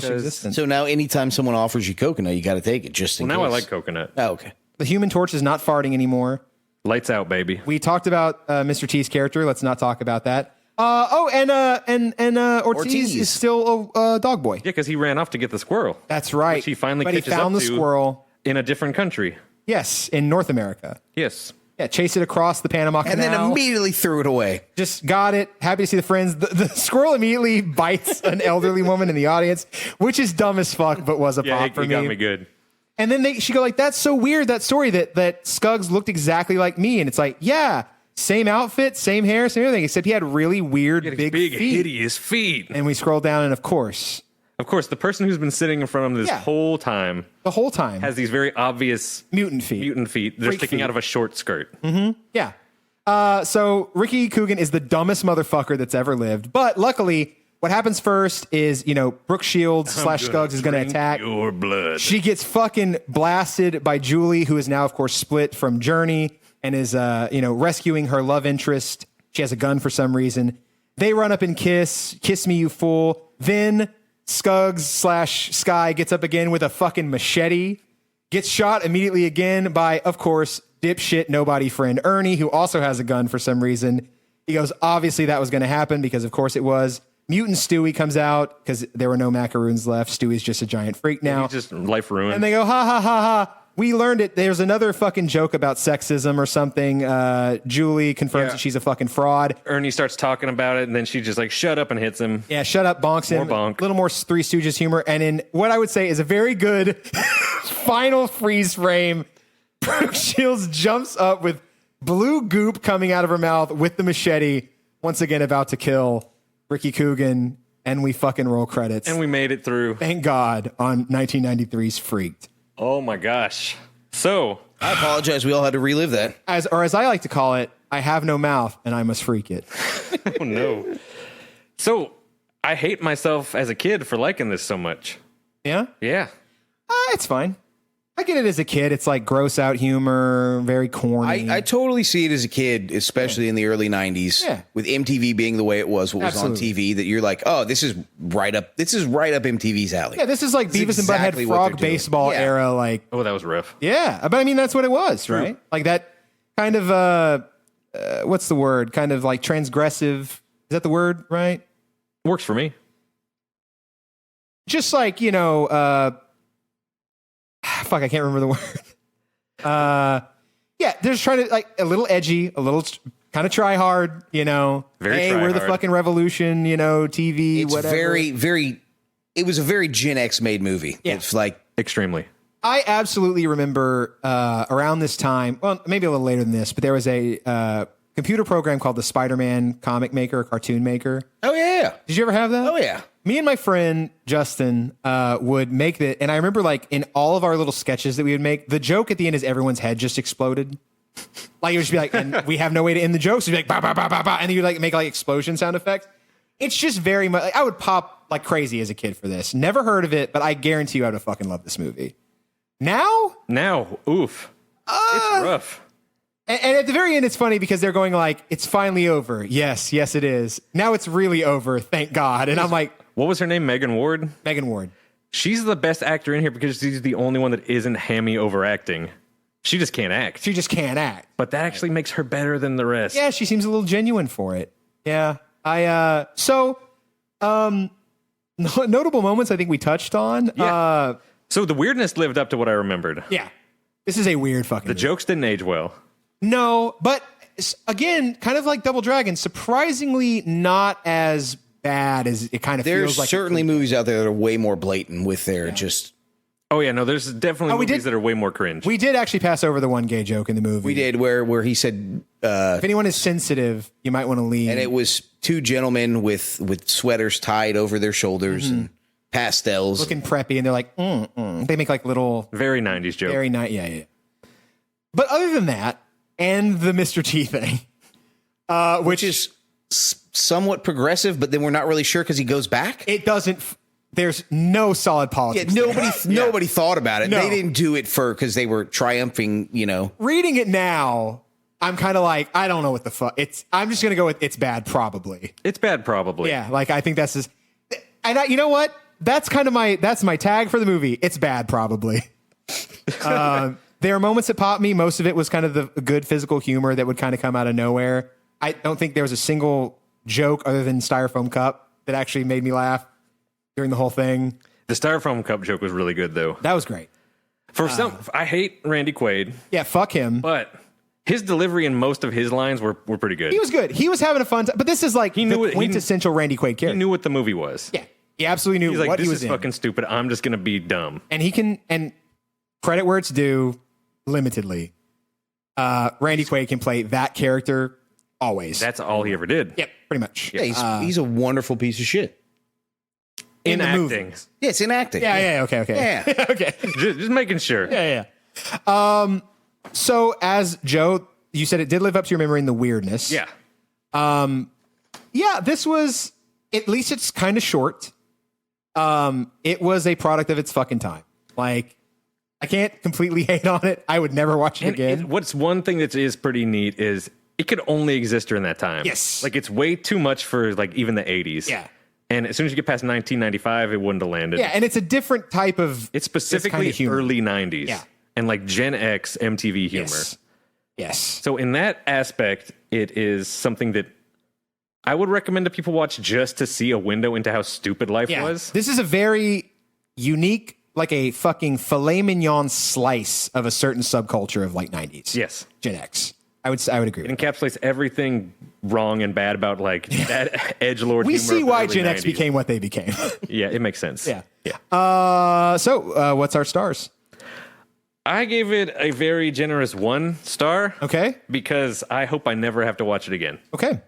S2: existence.
S4: So now anytime someone offers you coconut, you got to take it just in
S3: Now
S4: case.
S3: I like coconut.
S4: Oh, okay.
S2: The Human Torch is not farting anymore.
S3: Lights out, baby.
S2: We talked about Mr. T's character. Let's not talk about that. And Ortiz is still a dog boy.
S3: Yeah, because he ran off to get the squirrel.
S2: That's right.
S3: Which he finally
S2: but he
S3: catches
S2: found
S3: up
S2: the
S3: to.
S2: squirrel.
S3: In a different country.
S2: Yes, in North America.
S3: Yes.
S2: Yeah, chase it across the Panama Canal.
S4: And then immediately threw it away.
S2: Just got it. Happy to see the friends. The squirrel immediately bites an elderly woman in the audience, which is dumb as fuck, but was a
S3: Yeah,
S2: pop for
S3: he
S2: me.
S3: got me good.
S2: And then she go like, that's so weird, that story that Skuggs looked exactly like me. And it's like, yeah, same outfit, same hair, same everything, except he had really weird, big feet.
S3: hideous feet.
S2: And we scroll down, and of course,
S3: the person who's been sitting in front of him this
S2: Yeah.
S3: whole time
S2: the whole time,
S3: has these very obvious
S2: mutant feet.
S3: They're
S2: Freak
S3: sticking
S2: feet.
S3: out of a short skirt.
S2: Yeah. So Ricky Coogan is the dumbest motherfucker that's ever lived. But luckily, what happens first is, Brooke Shields / Skuggs is going to attack.
S3: Your blood.
S2: She gets fucking blasted by Julie, who is now, of course, split from Journey and is, rescuing her love interest. She has a gun for some reason. They run up and kiss me, you fool. Then Skuggs / Sky gets up again with a fucking machete, gets shot immediately again by, of course, dipshit nobody friend Ernie, who also has a gun for some reason. He goes, obviously that was going to happen because, of course, it was. Mutant Stewie comes out because there were no macaroons left. Stewie's just a giant freak now.
S3: He's just life ruined.
S2: And they go, ha, ha, ha, ha. We learned it. There's another fucking joke about sexism or something. Julie confirms that she's a fucking fraud.
S3: Ernie starts talking about it, and then she just like, shut up and hits him.
S2: Yeah, shut up, bonks him.
S3: More bonk.
S2: A little more Three Stooges humor. And in what I would say is a very good final freeze frame, Brooke Shields jumps up with blue goop coming out of her mouth with the machete, once again about to kill Ricky Coogan, and we fucking roll credits.
S3: And we made it through.
S2: Thank God on 1993's Freaked.
S3: Oh my gosh. So,
S4: I apologize. We all had to relive that.
S2: As I like to call it, I have no mouth and I must freak it.
S3: oh no. So, I hate myself as a kid for liking this so much.
S2: Yeah?
S3: Yeah.
S2: It's fine. I get it as a kid. It's like gross out humor, very corny.
S4: I totally see it as a kid, especially in the early 90s, with MTV being the way it was, what was on TV, that you're like, oh, this is right up MTV's alley.
S2: Yeah, this is like Beavis and Butthead frog baseball era. Like,
S3: oh, that was rough.
S2: Yeah, but I mean, that's what it was, right? Like that kind of, what's the word? Kind of like transgressive. Is that the word, right?
S3: Works for me.
S2: Just like, fuck, I can't remember the word. Yeah, they're just trying to like a little edgy, a little kind of try hard,
S3: Very
S2: hey, we're the fucking revolution, TV,
S4: It's
S2: whatever.
S4: it was a very Gen X made movie.
S2: Yeah.
S4: It's like
S3: Extremely.
S2: I absolutely remember around this time, well, maybe a little later than this, but there was a computer program called the Spider-Man comic maker, cartoon maker.
S4: oh yeah.
S2: Did you ever have that?
S4: Oh yeah.
S2: Me and my friend Justin would make it, and I remember like in all of our little sketches that we would make, the joke at the end is everyone's head just exploded. Like it would just be like, and we have no way to end the joke, so you'd be like, bah, bah, bah, bah, bah, and then you'd like make like explosion sound effects. It's just very much, like, I would pop like crazy as a kid for this. Never heard of it, but I guarantee you I would have fucking loved this movie. Now,
S3: Oof. It's rough.
S2: And at the very end, it's funny because they're going like, it's finally over. Yes, it is. Now it's really over. Thank God. And I'm like,
S3: What was her name? Megan Ward?
S2: Megan Ward.
S3: She's the best actor in here because she's the only one that isn't hammy overacting. She just can't act.
S2: She just can't act.
S3: But that actually makes her better than the rest.
S2: Yeah, she seems a little genuine for it. Yeah. Notable moments I think we touched on.
S3: Yeah. So the weirdness lived up to what I remembered.
S2: Yeah. This is a weird fucking
S3: The jokes didn't age well.
S2: No, but again, kind of like Double Dragon, surprisingly not as bad as it kind of
S4: There's
S2: feels like.
S4: certainly movies out there that are way more blatant with their just.
S3: Oh yeah, no, there's definitely movies
S2: did-
S3: that are way more cringe.
S2: We did actually pass over the one gay joke in the movie.
S4: We did where he said,
S2: If anyone is sensitive, you might want to leave.
S4: and it was two gentlemen with sweaters tied over their shoulders and pastels.
S2: Looking preppy, and they're like, they make like little,
S3: Very 90s joke.
S2: very nice, yeah. But other than that, and the Mr. T thing, which
S4: is somewhat progressive, but then we're not really sure because he goes back.
S2: it doesn't. There's no solid
S4: Yeah,
S2: politics.
S4: nobody thought about it.
S2: No.
S4: They didn't do it because they were triumphing.
S2: Reading it now, I'm kind of like, I don't know what the fuck. I'm just gonna go with it's bad, probably.
S3: It's bad, probably.
S2: Yeah, like I think that's just. And you know what? That's kind of my tag for the movie. It's bad, probably. There are moments that pop me. Most of it was kind of the good physical humor that would kind of come out of nowhere. I don't think there was a single joke other than Styrofoam Cup that actually made me laugh during the whole thing.
S3: The Styrofoam Cup joke was really good, though.
S2: That was great.
S3: I hate Randy Quaid,
S2: Yeah, fuck him.
S3: but his delivery and most of his lines were pretty good.
S2: He was good. He was having a fun time. But this is like the quintessential Randy Quaid character.
S3: He knew what the movie was.
S2: Yeah, he absolutely knew
S3: He's like,
S2: what
S3: this
S2: he
S3: is
S2: was in.
S3: fucking stupid. I'm just going to be dumb.
S2: And he can, and credit where it's due, limitedly. Randy Quaid can play that character always.
S3: That's all he ever did.
S2: Yep, pretty much.
S4: Yeah, he's a wonderful piece of shit.
S3: In
S2: the
S3: acting.
S2: movies.
S4: Yeah, it's in acting.
S2: Yeah, okay.
S4: Yeah.
S2: Okay.
S3: Just making sure.
S2: Yeah. So as Joe, you said it did live up to your memory in the weirdness.
S3: Yeah.
S2: Yeah, this was, at least it's kind of short. It was a product of its fucking time. Like, I can't completely hate on it. I would never watch it again.
S3: What's one thing that is pretty neat is it could only exist during that time.
S2: Yes.
S3: Like, it's way too much for, like, even the 80s.
S2: Yeah.
S3: And as soon as you get past 1995, it wouldn't have landed.
S2: Yeah, and it's a different type of.
S3: It's specifically
S2: this kind of humor.
S3: early 90s.
S2: Yeah.
S3: And, like, Gen X MTV humor.
S2: Yes.
S3: So in that aspect, it is something that I would recommend to people watch just to see a window into how stupid life was.
S2: This is a very unique, like a fucking filet mignon slice of a certain subculture of like 90s.
S3: Yes.
S2: Gen X. I would agree.
S3: It encapsulates everything wrong and bad about like that edgelord humor.
S2: We see
S3: of the
S2: why
S3: early
S2: Gen X
S3: 90s.
S2: became what they became.
S3: Yeah, it makes sense.
S2: Yeah. So what's our stars?
S3: I gave it a very generous 1 star.
S2: Okay.
S3: Because I hope I never have to watch it again.
S2: Okay.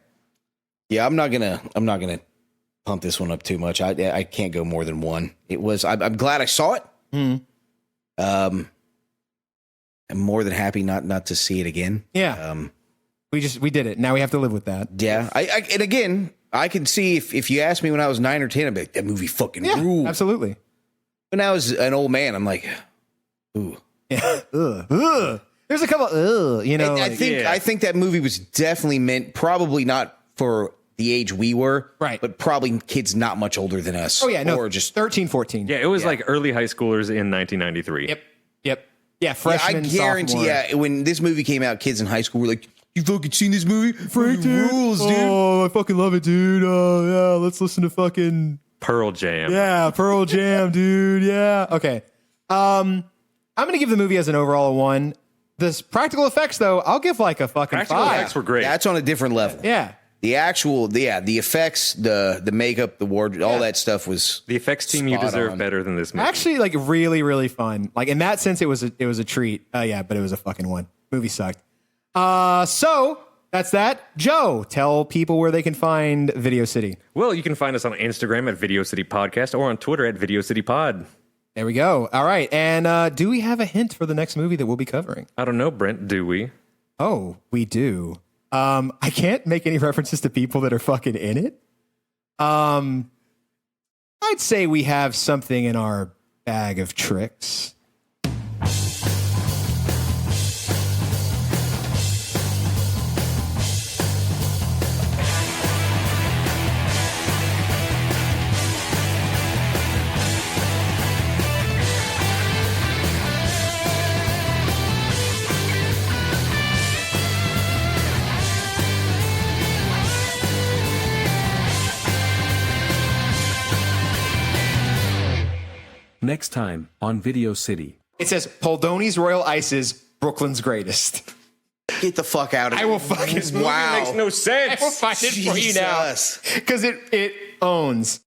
S4: Yeah, I'm not gonna pump this one up too much. I can't go more than 1. It was. I'm glad I saw it. I'm more than happy not to see it again.
S2: Yeah. We did it. Now we have to live with that.
S4: Yeah. And again, I can see if you asked me when I was 9 or 10, I'd be like, that movie fucking ruled.
S2: Absolutely.
S4: But now as an old man, I'm like, ooh,
S2: There's a couple, you know.
S4: I think that movie was definitely meant, probably not for the age we were,
S2: right?
S4: But probably kids not much older than us.
S2: Oh yeah, no,
S4: or just
S2: 13, 14.
S3: Yeah, it was like early high schoolers in 1993.
S2: Yep. Yeah, freshman.
S4: I guarantee.
S2: Sophomore.
S4: Yeah, when this movie came out, kids in high school were like, "You fucking seen this movie?
S2: Frank, dude.
S4: Rules, dude."
S2: Oh, I fucking love it, dude. Oh yeah, let's listen to fucking
S3: Pearl Jam.
S2: Yeah, Pearl Jam, dude. Yeah. Okay. I'm gonna give the movie as an overall a 1. This practical effects, though, I'll give like a fucking
S3: Practical
S2: 5.
S3: effects were great.
S4: That's on a different level.
S2: Yeah.
S4: The actual, the effects, the makeup, the wardrobe, all that stuff was.
S3: The effects team, you
S4: spot
S3: deserve
S4: on.
S3: better than this movie.
S2: Actually, like really, really fun. Like in that sense, it was a treat. Yeah, but it was a fucking 1. Movie sucked. So that's that. Joe, tell people where they can find Video City.
S3: Well, you can find us on Instagram at Video City Podcast or on Twitter at Video City Pod.
S2: There we go. All right. And do we have a hint for the next movie that we'll be covering?
S3: I don't know, Brent. Do we?
S2: Oh, we do. I can't make any references to people that are fucking in it. I'd say we have something in our bag of tricks.
S5: Next time on Video City.
S2: It says Poldoni's Royal Ices, Brooklyn's greatest.
S4: Get the fuck out of here.
S2: I will fucking
S4: Wow.
S3: Makes no sense.
S2: I will find it for you now
S4: Jesus.
S2: because it owns.